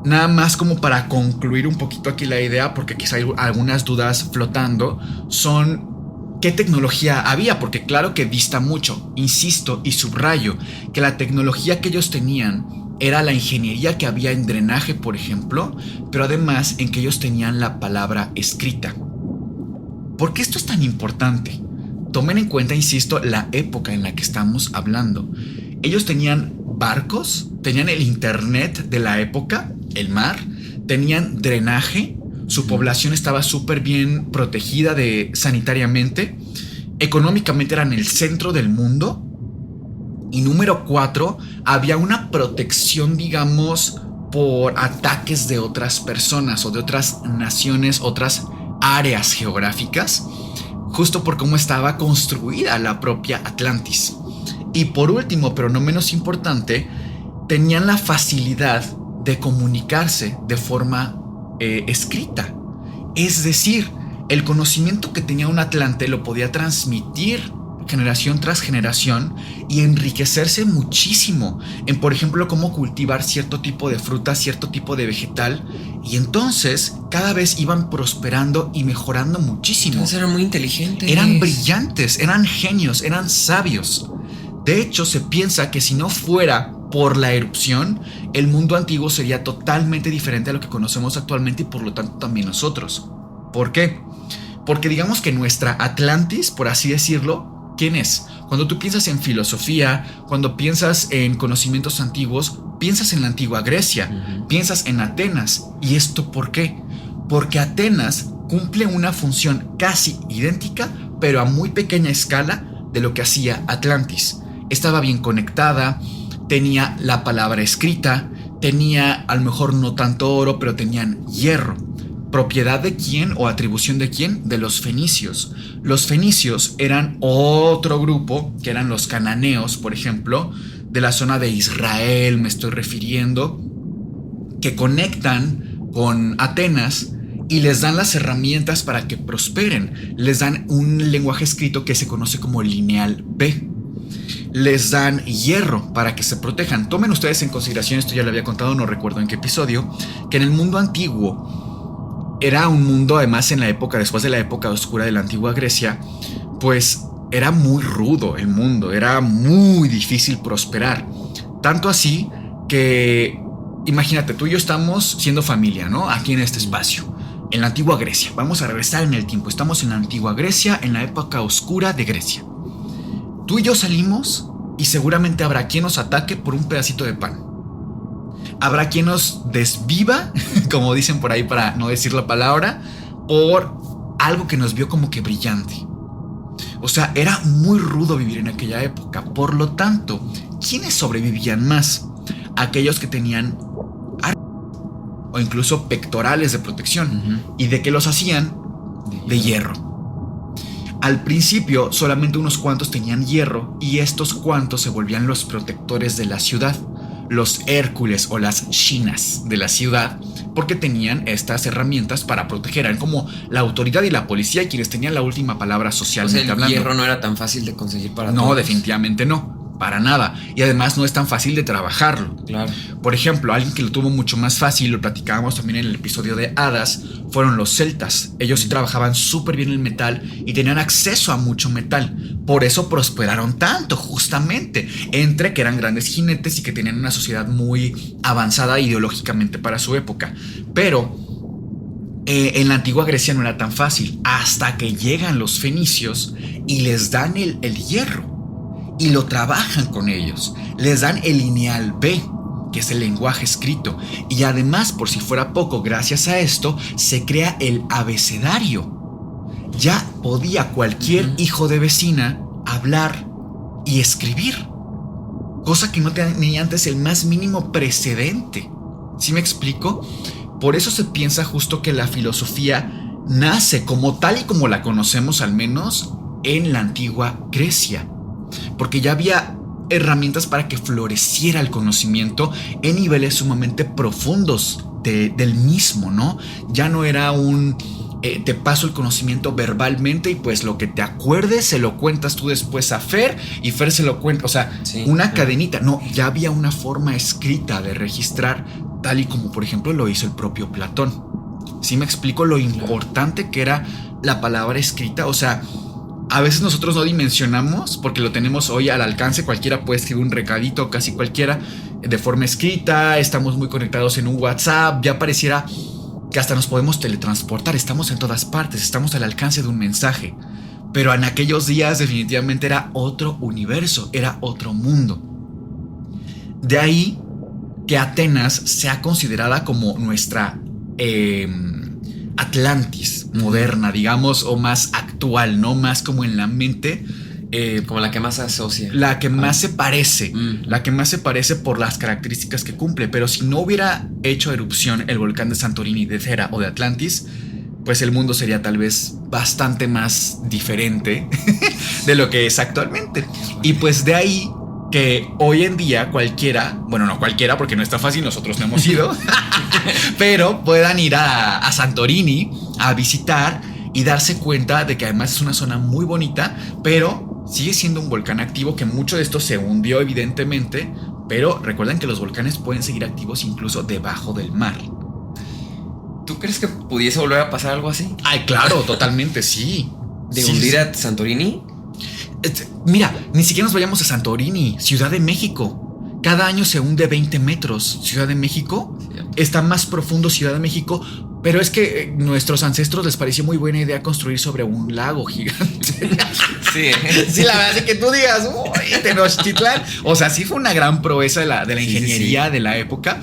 nada más como para concluir un poquito aquí la idea, porque quizá hay algunas dudas flotando, son qué tecnología había, porque claro que dista mucho, insisto y subrayo, que la tecnología que ellos tenían era la ingeniería que había en drenaje, por ejemplo, pero además en que ellos tenían la palabra escrita. ¿Por qué esto es tan importante? Tomen en cuenta, insisto, la época en la que estamos hablando. Ellos tenían barcos, tenían el internet de la época, el mar, tenían drenaje, su población estaba súper bien protegida sanitariamente, económicamente eran el centro del mundo, y número 4, había una protección, digamos, por ataques de otras personas o de otras naciones, otras áreas geográficas, justo por cómo estaba construida la propia Atlantis. Y por último, pero no menos importante, tenían la facilidad de comunicarse de forma escrita. Es decir, el conocimiento que tenía un atlante lo podía transmitir generación tras generación y enriquecerse muchísimo en, por ejemplo, cómo cultivar cierto tipo de fruta, cierto tipo de vegetal, y entonces cada vez iban prosperando y mejorando muchísimo. Entonces eran muy inteligentes. Eran brillantes, eran genios, eran sabios. De hecho, se piensa que si no fuera por la erupción, el mundo antiguo sería totalmente diferente a lo que conocemos actualmente y por lo tanto también nosotros. ¿Por qué? Porque digamos que nuestra Atlantis, por así decirlo, ¿quién es? Cuando tú piensas en filosofía, cuando piensas en conocimientos antiguos, piensas en la antigua Grecia, piensas en Atenas. ¿Y esto por qué? Porque Atenas cumple una función casi idéntica, pero a muy pequeña escala de lo que hacía Atlantis. Estaba bien conectada, tenía la palabra escrita, tenía a lo mejor no tanto oro, pero tenían hierro. ¿Propiedad de quién o atribución de quién? De los fenicios. Los fenicios eran otro grupo, que eran los cananeos, por ejemplo, de la zona de Israel, me estoy refiriendo, que conectan con Atenas y les dan las herramientas para que prosperen. Les dan un lenguaje escrito que se conoce como lineal B. Les dan hierro para que se protejan. Tomen ustedes en consideración, esto ya lo había contado, no recuerdo en qué episodio, que en el mundo antiguo era un mundo, además en la época, después de la época oscura de la antigua Grecia, pues era muy rudo el mundo, era muy difícil prosperar. Tanto así que, imagínate, tú y yo estamos siendo familia, ¿no? Aquí en este espacio, en la antigua Grecia. Vamos a regresar en el tiempo. Estamos en la antigua Grecia, en la época oscura de Grecia. Tú y yo salimos y seguramente habrá quien nos ataque por un pedacito de pan. Habrá quien nos desviva, como dicen por ahí para no decir la palabra, por algo que nos vio como que brillante. O sea, era muy rudo vivir en aquella época. Por lo tanto, ¿quiénes sobrevivían más? Aquellos que tenían armas o incluso pectorales de protección. ¿Y de qué los hacían? De hierro. Al principio solamente unos cuantos tenían hierro y estos cuantos se volvían los protectores de la ciudad, los Hércules o las Shinas de la ciudad, porque tenían estas herramientas para proteger. Eran como la autoridad y la policía quienes tenían la última palabra socialmente hablando. El hierro no era tan fácil de conseguir para todos. No, definitivamente no. Para nada. Y además no es tan fácil de trabajarlo. Claro. Por ejemplo, alguien que lo tuvo mucho más fácil, lo platicábamos también en el episodio de Hadas, fueron los celtas. Ellos sí trabajaban súper bien el metal y tenían acceso a mucho metal. Por eso prosperaron tanto, justamente. Entre que eran grandes jinetes y que tenían una sociedad muy avanzada ideológicamente para su época. Pero En la antigua Grecia no era tan fácil, hasta que llegan los fenicios y les dan el hierro y lo trabajan con ellos. Les dan el lineal B, que es el lenguaje escrito, y además, por si fuera poco, gracias a esto se crea el abecedario. Ya podía cualquier hijo de vecina hablar y escribir, cosa que no tenía antes el más mínimo precedente. ¿Sí me explico? Por eso se piensa justo que la filosofía nace como tal y como la conocemos, al menos en la antigua Grecia, porque ya había herramientas para que floreciera el conocimiento en niveles sumamente profundos del mismo, ¿no? Ya no era un te paso el conocimiento verbalmente y pues lo que te acuerdes se lo cuentas tú después a Fer y Fer se lo cuenta, o sea, sí, una cadenita. No, ya había una forma escrita de registrar, tal y como por ejemplo lo hizo el propio Platón. ¿Sí me explico lo importante que era la palabra escrita? O sea, a veces nosotros no dimensionamos porque lo tenemos hoy al alcance. Cualquiera puede escribir un recadito, casi cualquiera, de forma escrita. Estamos muy conectados en un WhatsApp. Ya pareciera que hasta nos podemos teletransportar. Estamos en todas partes, estamos al alcance de un mensaje. Pero en aquellos días definitivamente era otro universo, era otro mundo. De ahí que Atenas sea considerada como nuestra Atlantis moderna, digamos, o más actual, ¿no? Más como en la mente. Como la que más se asocia. La que más se parece. La que más se parece por las características que cumple. Pero si no hubiera hecho erupción el volcán de Santorini, de Thera o de Atlantis, pues el mundo sería tal vez bastante más diferente de lo que es actualmente. Y pues de ahí que hoy en día cualquiera, bueno, no cualquiera porque no está fácil, nosotros no hemos ido, pero puedan ir a Santorini a visitar y darse cuenta de que además es una zona muy bonita, pero sigue siendo un volcán activo, que mucho de esto se hundió evidentemente, pero recuerden que los volcanes pueden seguir activos incluso debajo del mar. ¿Tú crees que pudiese volver a pasar algo así? Ay, claro, totalmente, sí. ¿De hundir a Santorini? Mira, ni siquiera nos vayamos a Santorini, Ciudad de México. Cada año se hunde 20 metros. Ciudad de México está más profundo, Ciudad de México. Pero es que nuestros ancestros les pareció muy buena idea construir sobre un lago gigante. Sí, sí, la verdad es que tú digas, uy, Tenochtitlán. O sea, sí fue una gran proeza de la ingeniería de la época.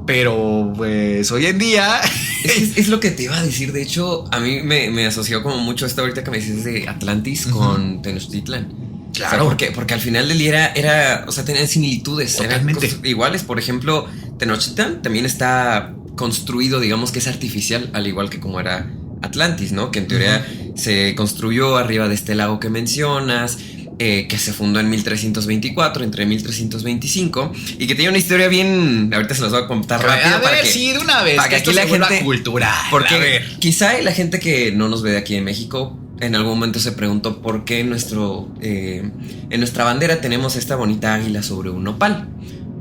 Pero pues hoy en día es lo que te iba a decir. De hecho, a mí me asoció como mucho esto ahorita que me dices de Atlantis con Tenochtitlán. Claro. O sea, porque al final del día era, o sea, tenían similitudes. Totalmente. Eran iguales. Por ejemplo, Tenochtitlán también está construido, digamos que es artificial, al igual que como era Atlantis, ¿no? Que en teoría se construyó arriba de este lago que mencionas, que se fundó en 1324, entre 1325, y que tiene una historia bien. Ahorita se las voy a contar rápido. A ver, sí, de una vez. Para que aquí la gente cultural. Porque quizá la gente que no nos ve de aquí en México en algún momento se preguntó por qué en nuestra bandera tenemos esta bonita águila sobre un nopal.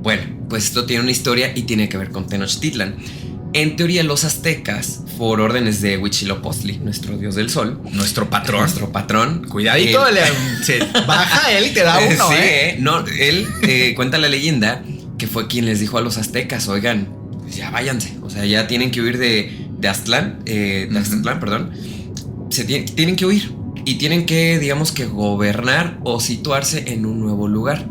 Bueno, pues esto tiene una historia y tiene que ver con Tenochtitlan. En teoría, los aztecas, por órdenes de Huitzilopochtli, nuestro dios del sol, nuestro patrón. Cuidadito, se baja él y te da uno. Sí, no, él cuenta la leyenda que fue quien les dijo a los aztecas: oigan, ya váyanse, o sea, ya tienen que huir de Aztlán, perdón. Tienen que huir y tienen que, digamos que, gobernar o situarse en un nuevo lugar.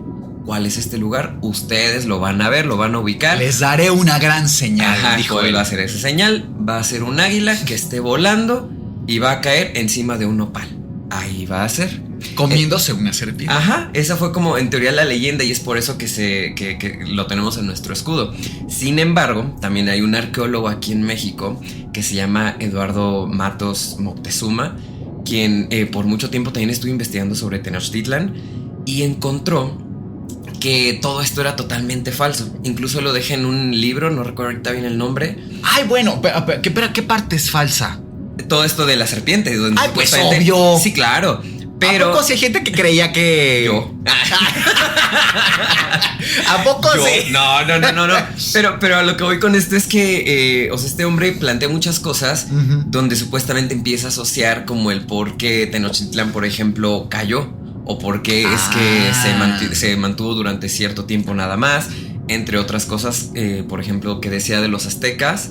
¿Cuál es este lugar? Ustedes lo van a ver, lo van a ubicar. Les daré una gran señal. Ajá, dijo él. Va a ser esa señal. Va a ser un águila que esté volando y va a caer encima de un nopal. Ahí va a ser. Comiéndose una serpiente. Ajá, esa fue como en teoría la leyenda y es por eso que lo tenemos en nuestro escudo. Sin embargo, también hay un arqueólogo aquí en México que se llama Eduardo Matos Moctezuma, quien por mucho tiempo también estuvo investigando sobre Tenochtitlan y encontró que todo esto era totalmente falso. Incluso lo dejé en un libro, no recuerdo ahorita bien el nombre. Ay, bueno, pero ¿qué parte es falsa? Todo esto de la serpiente. Donde ay, pues obvio. Sí, claro. Pero ¿a poco sí hay gente que creía que yo? ¿A poco yo? sí? No. Pero a lo que voy con esto es que, o sea, este hombre plantea muchas cosas donde supuestamente empieza a asociar como el por qué Tenochtitlán, por ejemplo, cayó. O por qué es que se mantuvo durante cierto tiempo nada más. Entre otras cosas, por ejemplo, que decía de los aztecas,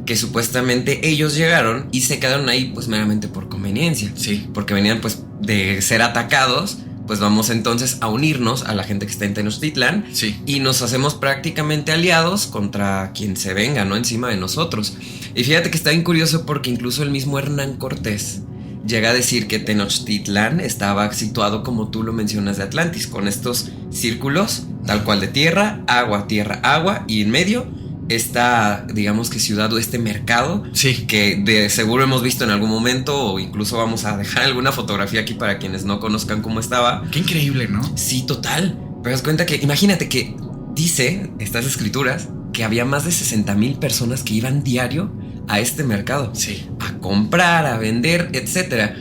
que supuestamente ellos llegaron y se quedaron ahí pues meramente por conveniencia. Sí. Porque venían pues de ser atacados, pues vamos entonces a unirnos a la gente que está en Tenochtitlán. Sí. Y nos hacemos prácticamente aliados contra quien se venga, ¿no? Encima de nosotros. Y fíjate que está bien curioso porque incluso el mismo Hernán Cortés llega a decir que Tenochtitlán estaba situado, como tú lo mencionas, de Atlantis, con estos círculos, tal cual de tierra, agua, y en medio esta, digamos que ciudad o este mercado, Sí. que de seguro hemos visto en algún momento, o incluso vamos a dejar alguna fotografía aquí para quienes no conozcan cómo estaba. Qué increíble, ¿no? Sí, total. Pero das cuenta que, imagínate que dice estas escrituras que había más de 60,000 personas que iban diario a este mercado. Sí. A comprar, a vender, etcétera.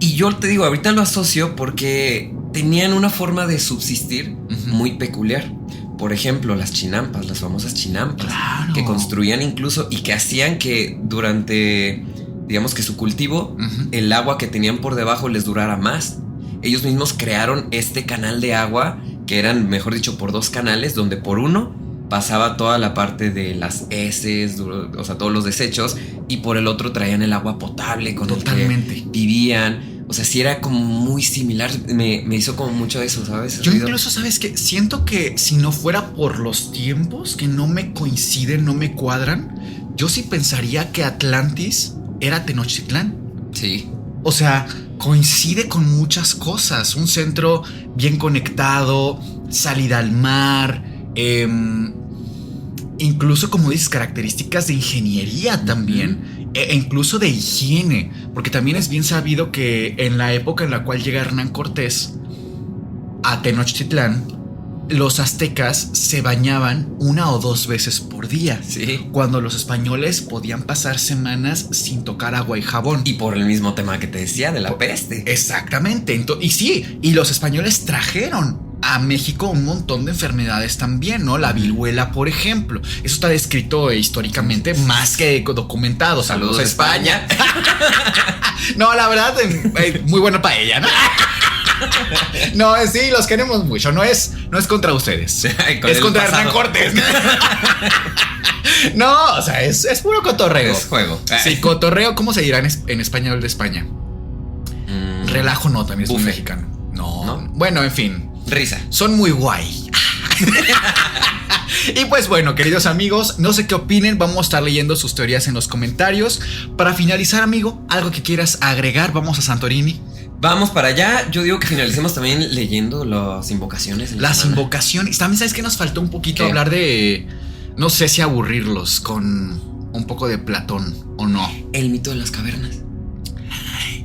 Y yo te digo, ahorita lo asocio porque tenían una forma de subsistir muy peculiar. Por ejemplo, las chinampas, las famosas chinampas, Claro. que construían incluso y que hacían que durante, digamos que su cultivo, el agua que tenían por debajo les durara más. Ellos mismos crearon este canal de agua, que eran, mejor dicho, por 2 canales, donde por uno pasaba toda la parte de las heces, o sea, todos los desechos, y por el otro traían el agua potable con Totalmente. el que vivían. O sea, sí era como muy similar. Me hizo como mucho eso, ¿sabes? Yo incluso, ¿sabes qué? Siento que si no fuera por los tiempos que no me coinciden, no me cuadran, yo sí pensaría que Atlantis era Tenochtitlán. Sí. O sea, coincide con muchas cosas. Un centro bien conectado, salida al mar, incluso, como dices, características de ingeniería también. E incluso de higiene, porque también es bien sabido que en la época en la cual llega Hernán Cortés a Tenochtitlán, los aztecas se bañaban 1 o 2 veces por día. Sí. Cuando los españoles podían pasar semanas sin tocar agua y jabón. Y por el mismo tema que te decía de la peste. Exactamente. Y sí, y los españoles trajeron a México un montón de enfermedades también, ¿no? La viruela, por ejemplo. Eso está descrito históricamente, más que documentado. Saludos a España. No, la verdad, muy buena paella, ¿no? No, sí, los queremos mucho. No es contra ustedes. Es contra Hernán Cortés. No, o sea, es puro cotorreo. Es juego. Sí, cotorreo, ¿cómo se dirá en español de España? Relajo no, también es muy Buffet. mexicano. No. ¿No? Bueno, en fin. Risa. Son muy guay. Y pues bueno, queridos amigos, no sé qué opinen, vamos a estar leyendo sus teorías en los comentarios. Para finalizar, amigo, algo que quieras agregar, vamos a Santorini. Vamos para allá. Yo digo que finalicemos también leyendo las invocaciones. Las invocaciones. También sabes que nos faltó un poquito ¿Qué? hablar de, no sé si aburrirlos con un poco de Platón o no. El mito de las cavernas.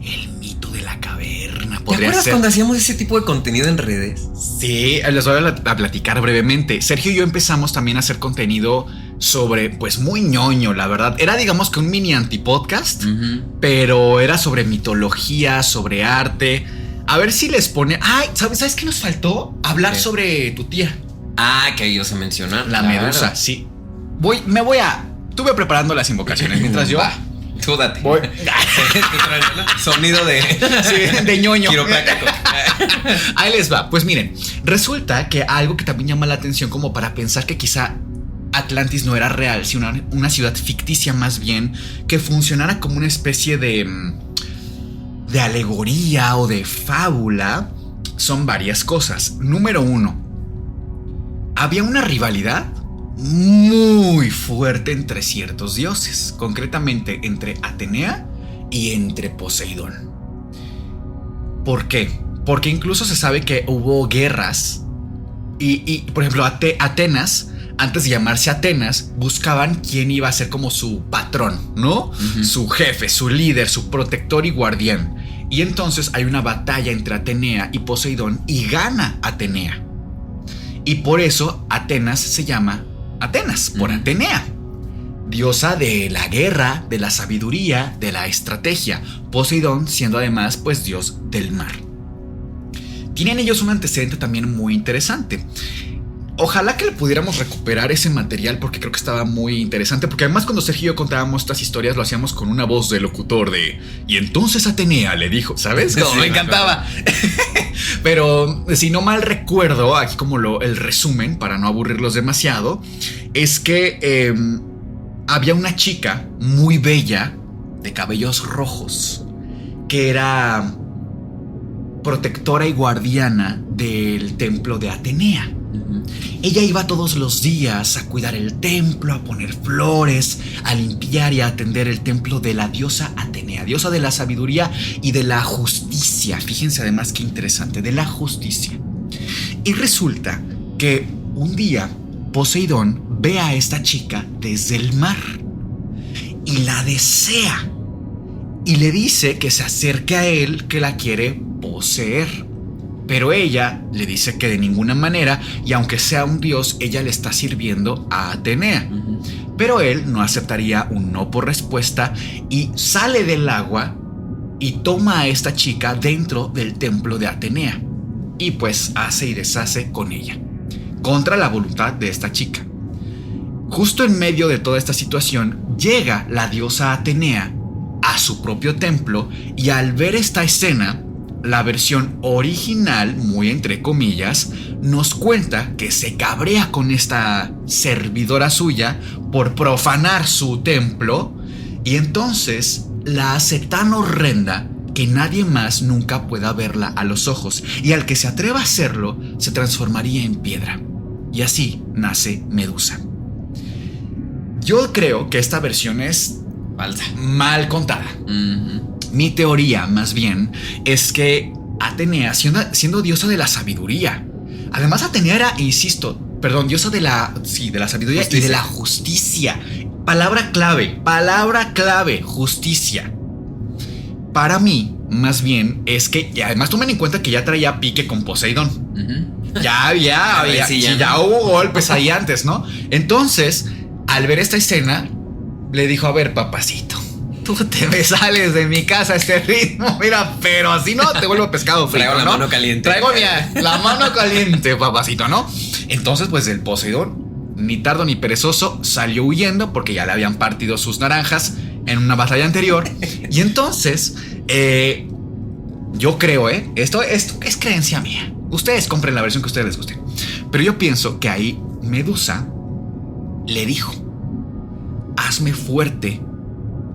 El mito de la caverna. ¿Te Podría acuerdas ser. cuando hacíamos ese tipo de contenido en redes? Sí, les voy a platicar brevemente. Sergio y yo empezamos también a hacer contenido sobre, pues muy ñoño, la verdad. Era, digamos, que un mini antipodcast, pero era sobre mitología, sobre arte. A ver si les pone. Ay, ¿sabes qué nos faltó? Hablar ¿Qué? sobre tu tía, Ah, que ellos se mencionan. la Claro. medusa. Sí. Estuve preparando las invocaciones mientras yo. Va, tú date. Voy. Sonido de. Sí, de ñoño. Quiropráctico. Ahí les va. Pues miren, resulta que algo que también llama la atención, como para pensar que quizá Atlantis no era real, sino una ciudad ficticia más bien, que funcionara como una especie de alegoría o de fábula, son varias cosas. Número 1, había una rivalidad muy fuerte entre ciertos dioses, concretamente entre Atenea y entre Poseidón. ¿Por qué? Porque incluso se sabe que hubo guerras y por ejemplo, Atenas, antes de llamarse Atenas, buscaban quién iba a ser como su patrón, ¿no? Su jefe, su líder, su protector y guardián. Y entonces hay una batalla entre Atenea y Poseidón y gana Atenea. Y por eso Atenas se llama Atenas, por Atenea. Diosa de la guerra, de la sabiduría, de la estrategia. Poseidón siendo además, pues, dios del mar. Tienen ellos un antecedente también muy interesante. Ojalá que le pudiéramos recuperar ese material porque creo que estaba muy interesante. Porque además cuando Sergio y yo contábamos estas historias lo hacíamos con una voz de locutor de... Y entonces Atenea le dijo, ¿sabes? Como Sí, me encantaba. Pero si no mal recuerdo, aquí como el resumen, para no aburrirlos demasiado, es que había una chica muy bella, de cabellos rojos, que era protectora y guardiana del templo de Atenea. Ella iba todos los días a cuidar el templo, a poner flores, a limpiar y a atender el templo de la diosa Atenea, diosa de la sabiduría y de la justicia. Fíjense además qué interesante, de la justicia. Y resulta que un día Poseidón ve a esta chica desde el mar y la desea y le dice que se acerque a él, que la quiere poseer. Pero ella le dice que de ninguna manera, y aunque sea un dios, ella le está sirviendo a Atenea. Pero él no aceptaría un no por respuesta y sale del agua y toma a esta chica dentro del templo de Atenea. Y pues hace y deshace con ella, contra la voluntad de esta chica. Justo en medio de toda esta situación, llega la diosa Atenea a su propio templo y al ver esta escena, la versión original, muy entre comillas, nos cuenta que se cabrea con esta servidora suya por profanar su templo y entonces la hace tan horrenda que nadie más nunca pueda verla a los ojos, y al que se atreva a hacerlo se transformaría en piedra. Y así nace Medusa. Yo creo que esta versión es falsa, mal contada. Mi teoría, más bien, es que Atenea, siendo diosa de la sabiduría, además Atenea era, insisto, diosa de la sabiduría justicia. Y de la justicia. Palabra clave, justicia. Para mí, más bien, es que, y además tomen en cuenta que ya traía pique con Poseidón. Ya hubo golpes ahí antes, ¿no? Entonces, al ver esta escena, le dijo: a ver, papacito, tú te me sales de mi casa a este ritmo, mira, pero así no te vuelvo pescado frito, Traigo ¿no? la mano caliente. Traigo la mano caliente, papacito, ¿no? Entonces, pues el Poseidón, ni tardo ni perezoso, salió huyendo porque ya le habían partido sus naranjas en una batalla anterior. Y entonces, yo creo, esto es creencia mía. Ustedes compren la versión que a ustedes les guste. Pero yo pienso que ahí Medusa le dijo: hazme fuerte,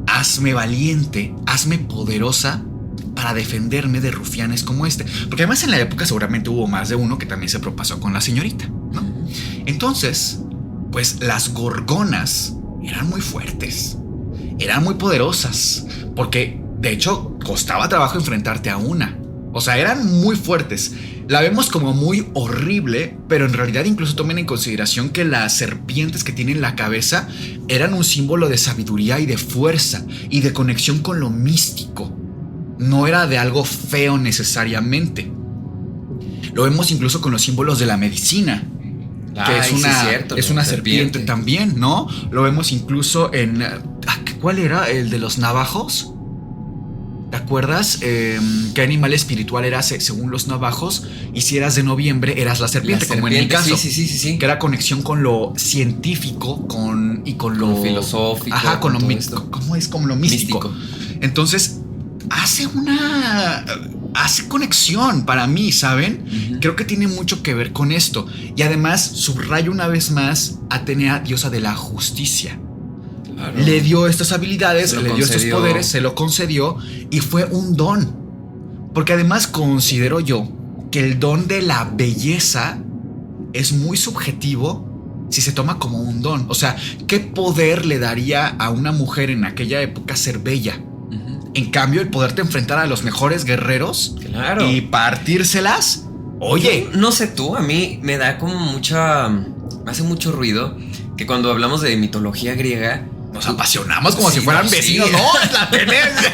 hazme valiente, hazme poderosa para defenderme de rufianes como este. Porque además en la época seguramente hubo más de uno que también se propasó con la señorita, ¿no? Entonces, pues las gorgonas eran muy fuertes, eran muy poderosas, porque de hecho costaba trabajo enfrentarte a una. O sea, eran muy fuertes. La vemos como muy horrible, pero en realidad incluso tomen en consideración que las serpientes que tienen la cabeza eran un símbolo de sabiduría y de fuerza y de conexión con lo místico. No era de algo feo necesariamente. Lo vemos incluso con los símbolos de la medicina, que es una serpiente también, ¿no? Lo vemos incluso en... ¿cuál era? ¿El de los navajos? ¿Te acuerdas? ¿Qué animal espiritual era según los navajos? Y si eras de noviembre, eras la serpiente, como en mi caso. Sí. Que era conexión con lo científico y con lo filosófico. Ajá, con lo místico. ¿Cómo es? Como lo místico. Entonces, hace conexión para mí, ¿saben? Creo que tiene mucho que ver con esto. Y además, subrayo una vez más, Atenea, diosa de la justicia. Claro. Le dio estas habilidades, le dio estos poderes, se lo concedió y fue un don. Porque además considero yo que el don de la belleza es muy subjetivo si se toma como un don. O sea, ¿qué poder le daría a una mujer en aquella época ser bella? En cambio, el poderte enfrentar a los mejores guerreros, claro, y partírselas. Oye, no sé tú, a mí me da como me hace mucho ruido que cuando hablamos de mitología griega nos apasionamos como si fueran vecinos. Sí. No, es la tenencia.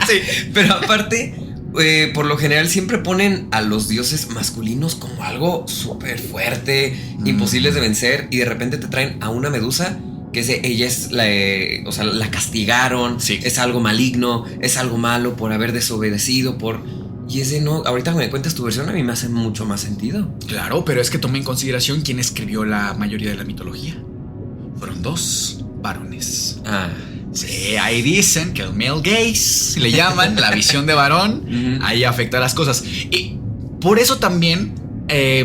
Sí, pero aparte, por lo general siempre ponen a los dioses masculinos como algo súper fuerte, imposibles de vencer, y de repente te traen a una Medusa que ella es la castigaron, sí, es algo maligno, es algo malo por haber desobedecido, y ese no, ahorita que me cuentas tu versión a mí me hace mucho más sentido. Claro, pero es que toma en consideración quién escribió la mayoría de la mitología. Fueron 2 varones. Sí, ahí dicen que el male gaze, le llaman, la visión de varón, ahí afecta las cosas. Y por eso también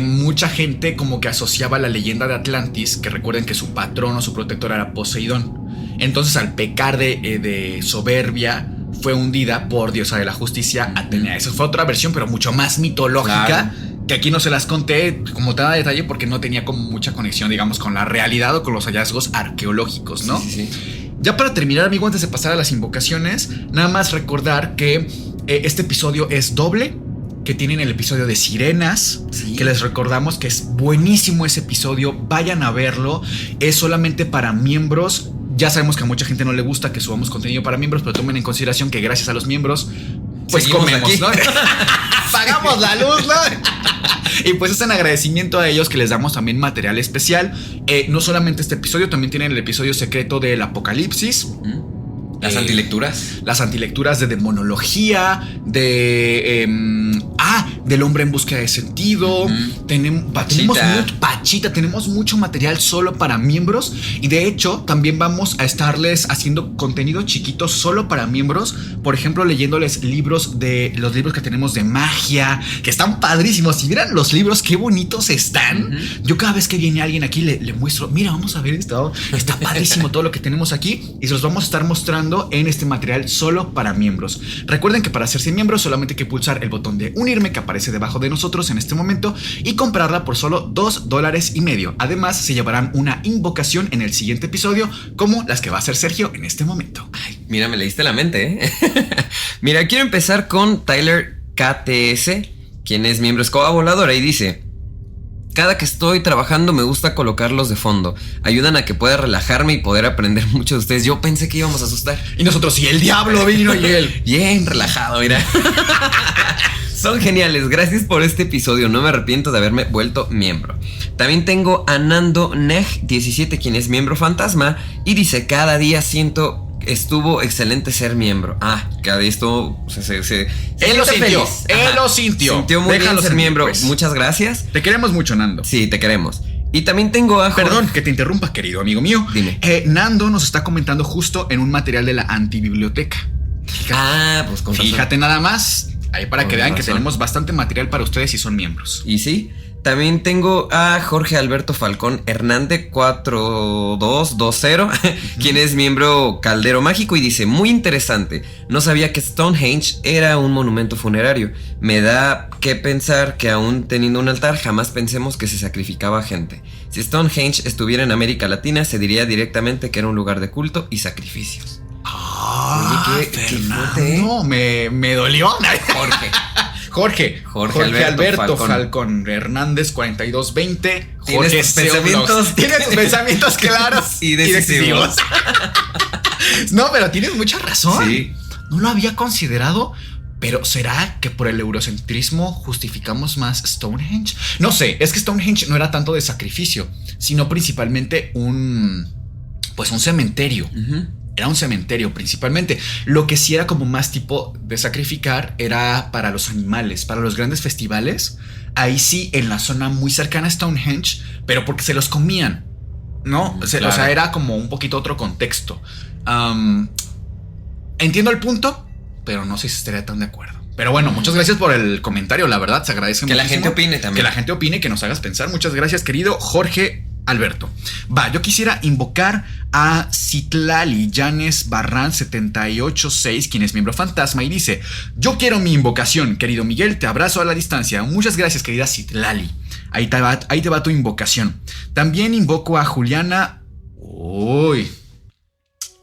mucha gente como que asociaba la leyenda de Atlantis, que recuerden que su patrón o su protector era Poseidón. Entonces, al pecar de soberbia, fue hundida por diosa de la justicia, Atenea. Esa fue otra versión, pero mucho más mitológica. Claro. Que aquí no se las conté como tan a detalle porque no tenía como mucha conexión, digamos, con la realidad o con los hallazgos arqueológicos, ¿no? Sí. Ya para terminar, amigo, antes de pasar a las invocaciones, nada más recordar que este episodio es doble, que tienen el episodio de Sirenas, que les recordamos que es buenísimo ese episodio, vayan a verlo, es solamente para miembros. Ya sabemos que a mucha gente no le gusta que subamos contenido para miembros, pero tomen en consideración que gracias a los miembros, pues seguimos comemos, aquí, ¿no? Pagamos la luz, ¿no? Y pues es en agradecimiento a ellos que les damos también material especial. No solamente este episodio, también tienen el episodio secreto del Apocalipsis. Las antilecturas. Las antilecturas de demonología, del hombre en búsqueda de sentido. Tenemos Pachita, tenemos mucho material solo para miembros. Y de hecho, también vamos a estarles haciendo contenido chiquito solo para miembros. Por ejemplo, leyéndoles los libros que tenemos de magia, que están padrísimos. Si vieran los libros, qué bonitos están. Yo cada vez que viene alguien aquí le muestro, mira, vamos a ver esto. Está padrísimo todo lo que tenemos aquí. Y se los vamos a estar mostrando en este material solo para miembros. Recuerden que para hacerse miembros solamente hay que pulsar el botón de unirme que aparece debajo de nosotros en este momento y comprarla por solo $2.50. Además, se llevarán una invocación en el siguiente episodio, como las que va a hacer Sergio en este momento. Ay, mira, me leíste la mente, ¿eh? Mira, quiero empezar con Tyler KTS, quien es miembro Escoba Voladora, y dice: cada que estoy trabajando me gusta colocarlos de fondo. Ayudan a que pueda relajarme y poder aprender mucho de ustedes. Yo pensé que íbamos a asustar. Y nosotros, sí, el diablo vino y él. Bien relajado, mira. Son geniales. Gracias por este episodio. No me arrepiento de haberme vuelto miembro. También tengo a Nando Neg 17, quien es miembro fantasma, y dice: cada día estuvo excelente ser miembro. Cada día estuvo. Él lo sintió. Él lo sintió. Sintió muy bien ser miembro. Pues. Muchas gracias. Te queremos mucho, Nando. Sí, te queremos. Y también tengo a... Perdón que te interrumpa, querido amigo mío. Dime. Nando nos está comentando justo en un material de la antibiblioteca. Pues con fíjate nada más. Ahí para que vean que tenemos bastante material para ustedes si son miembros. Y sí. También tengo a Jorge Alberto Falcón Hernández 4220, quien es miembro Caldero Mágico, y dice: muy interesante, no sabía que Stonehenge era un monumento funerario. Me da que pensar que aún teniendo un altar jamás pensemos que se sacrificaba gente. Si Stonehenge estuviera en América Latina, se diría directamente que era un lugar de culto y sacrificios. Oye, qué fuerte, ¿eh? Me dolió. Jorge Alberto Falcón Hernández 4220. Tienes pensamientos claros y decisivos. No, pero tienes mucha razón. Sí. No lo había considerado. Pero ¿será que por el eurocentrismo justificamos más Stonehenge? No sé, es que Stonehenge no era tanto de sacrificio, sino principalmente un cementerio. Era un cementerio principalmente. Lo que sí era como más tipo de sacrificar era para los animales, para los grandes festivales. Ahí sí, en la zona muy cercana a Stonehenge, pero porque se los comían, ¿no? Claro. O sea, era como un poquito otro contexto. Entiendo el punto, pero no sé si estaría tan de acuerdo. Pero bueno, muchas gracias por el comentario, la verdad, se agradece mucho. Que la gente opine también. Que la gente opine, que nos hagas pensar. Muchas gracias, querido Jorge Alberto. Yo quisiera invocar a Citlali Llanes Barran 786, quien es miembro fantasma, y dice: yo quiero mi invocación, querido Miguel, te abrazo a la distancia. Muchas gracias, querida Citlali. Ahí te va tu invocación. También invoco a Juliana. Uy,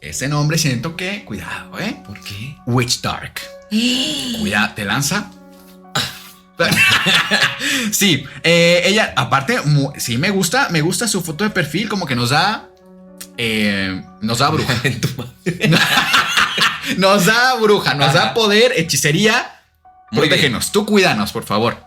ese nombre siento que... Cuidado, ¿eh? ¿Por qué? Witch Dark. Cuidado, ¿te lanza? Sí, ella, aparte, sí me gusta su foto de perfil, como que nos da bruja. Nos da bruja, nos da poder, hechicería. Protégenos, tú cuídanos, por favor.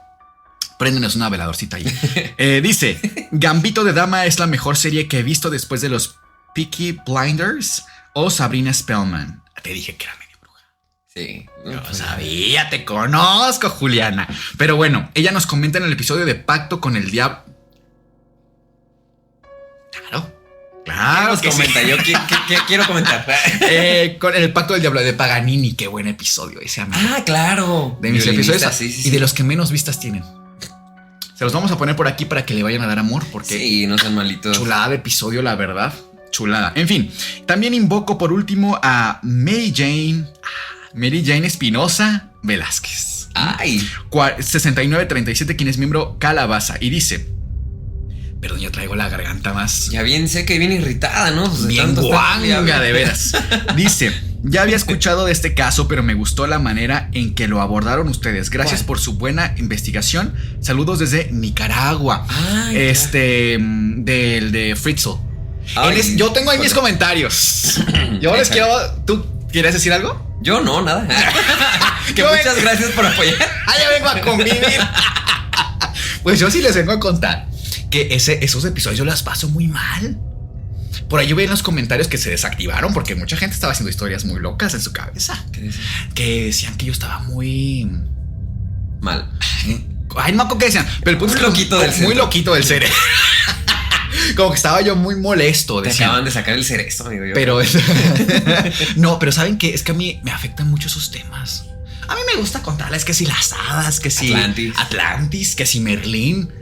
Préndenos una veladorcita ahí. Dice: Gambito de Dama es la mejor serie que he visto después de los Peaky Blinders o Sabrina Spellman. Te dije que era medio bruja. Sí. Yo sabía, te conozco, Juliana. Pero bueno, ella nos comenta en el episodio de Pacto con el Diablo. Claro que comenta. Sí. Yo quiero comentar. Con el Pacto del Diablo de Paganini. Qué buen episodio ese, amigo. Claro. De mis episodios sí. Y de los que menos vistas tienen. Se los vamos a poner por aquí para que le vayan a dar amor, porque sí, no sean malitos. Chulada de episodio, la verdad. Chulada. En fin, también invoco por último a Mary Jane Espinosa Velázquez. Ay. 6937, quien es miembro Calabaza. Y dice: perdón, yo traigo la garganta más. Ya bien sé que bien irritada, ¿no? Pues bien guanga, de veras. Dice: ya había escuchado de este caso, pero me gustó la manera en que lo abordaron ustedes. Gracias por su buena investigación. Saludos desde Nicaragua. Ay, del de Fritzl. Yo tengo ahí mis comentarios. Yo les quiero. ¿Tú quieres decir algo? Yo no, nada. Que muchas gracias por apoyar. Ya vengo a convivir. Pues yo sí les vengo a contar que esos episodios yo las paso muy mal. Por ahí yo vi en los comentarios que se desactivaron porque mucha gente estaba haciendo historias muy locas en su cabeza. ¿Qué decían? Que decían que yo estaba muy mal. Ay, no me acuerdo qué decían. Pero el punto muy loquito del muy loquito del cerebro. Como que estaba yo muy molesto. Te acaban de sacar el cerezo, amigo. Pero no, pero ¿saben qué? Es que a mí me afectan mucho esos temas. A mí me gusta contarles que si las hadas, que si Atlantis, que si Merlín.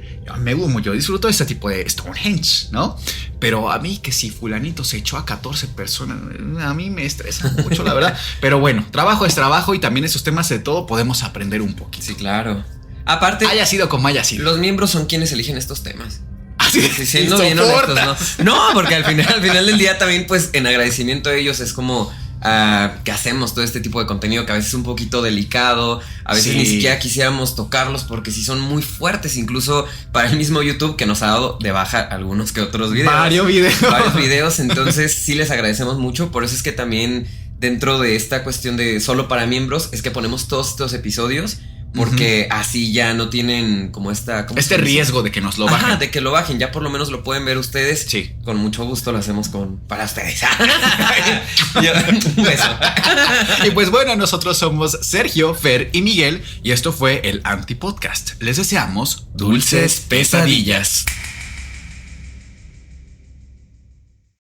Yo disfruto de este tipo de Stonehenge, ¿no? Pero a mí que si fulanito se echó a 14 personas, a mí me estresa mucho, la verdad. Pero bueno, trabajo es trabajo y también esos temas de todo podemos aprender un poquito. Sí, claro. Aparte, haya sido como haya sido. Los miembros son quienes eligen estos temas. Así siendo bien honestos, ¿no? No, porque al final del día también, pues, en agradecimiento a ellos es como que hacemos todo este tipo de contenido que a veces es un poquito delicado, a veces ni siquiera quisiéramos tocarlos porque sí son muy fuertes, incluso para el mismo YouTube que nos ha dado de baja algunos que otros videos. Varios videos, entonces sí les agradecemos mucho, por eso es que también dentro de esta cuestión de solo para miembros es que ponemos todos estos episodios. Porque así ya no tienen como este riesgo de que nos lo bajen. Ajá, de que lo bajen. Ya por lo menos lo pueden ver ustedes. Sí. Con mucho gusto lo hacemos para ustedes. Un beso. Y pues bueno, nosotros somos Sergio, Fer y Miguel. Y esto fue el Antipodcast. Les deseamos dulces pesadillas.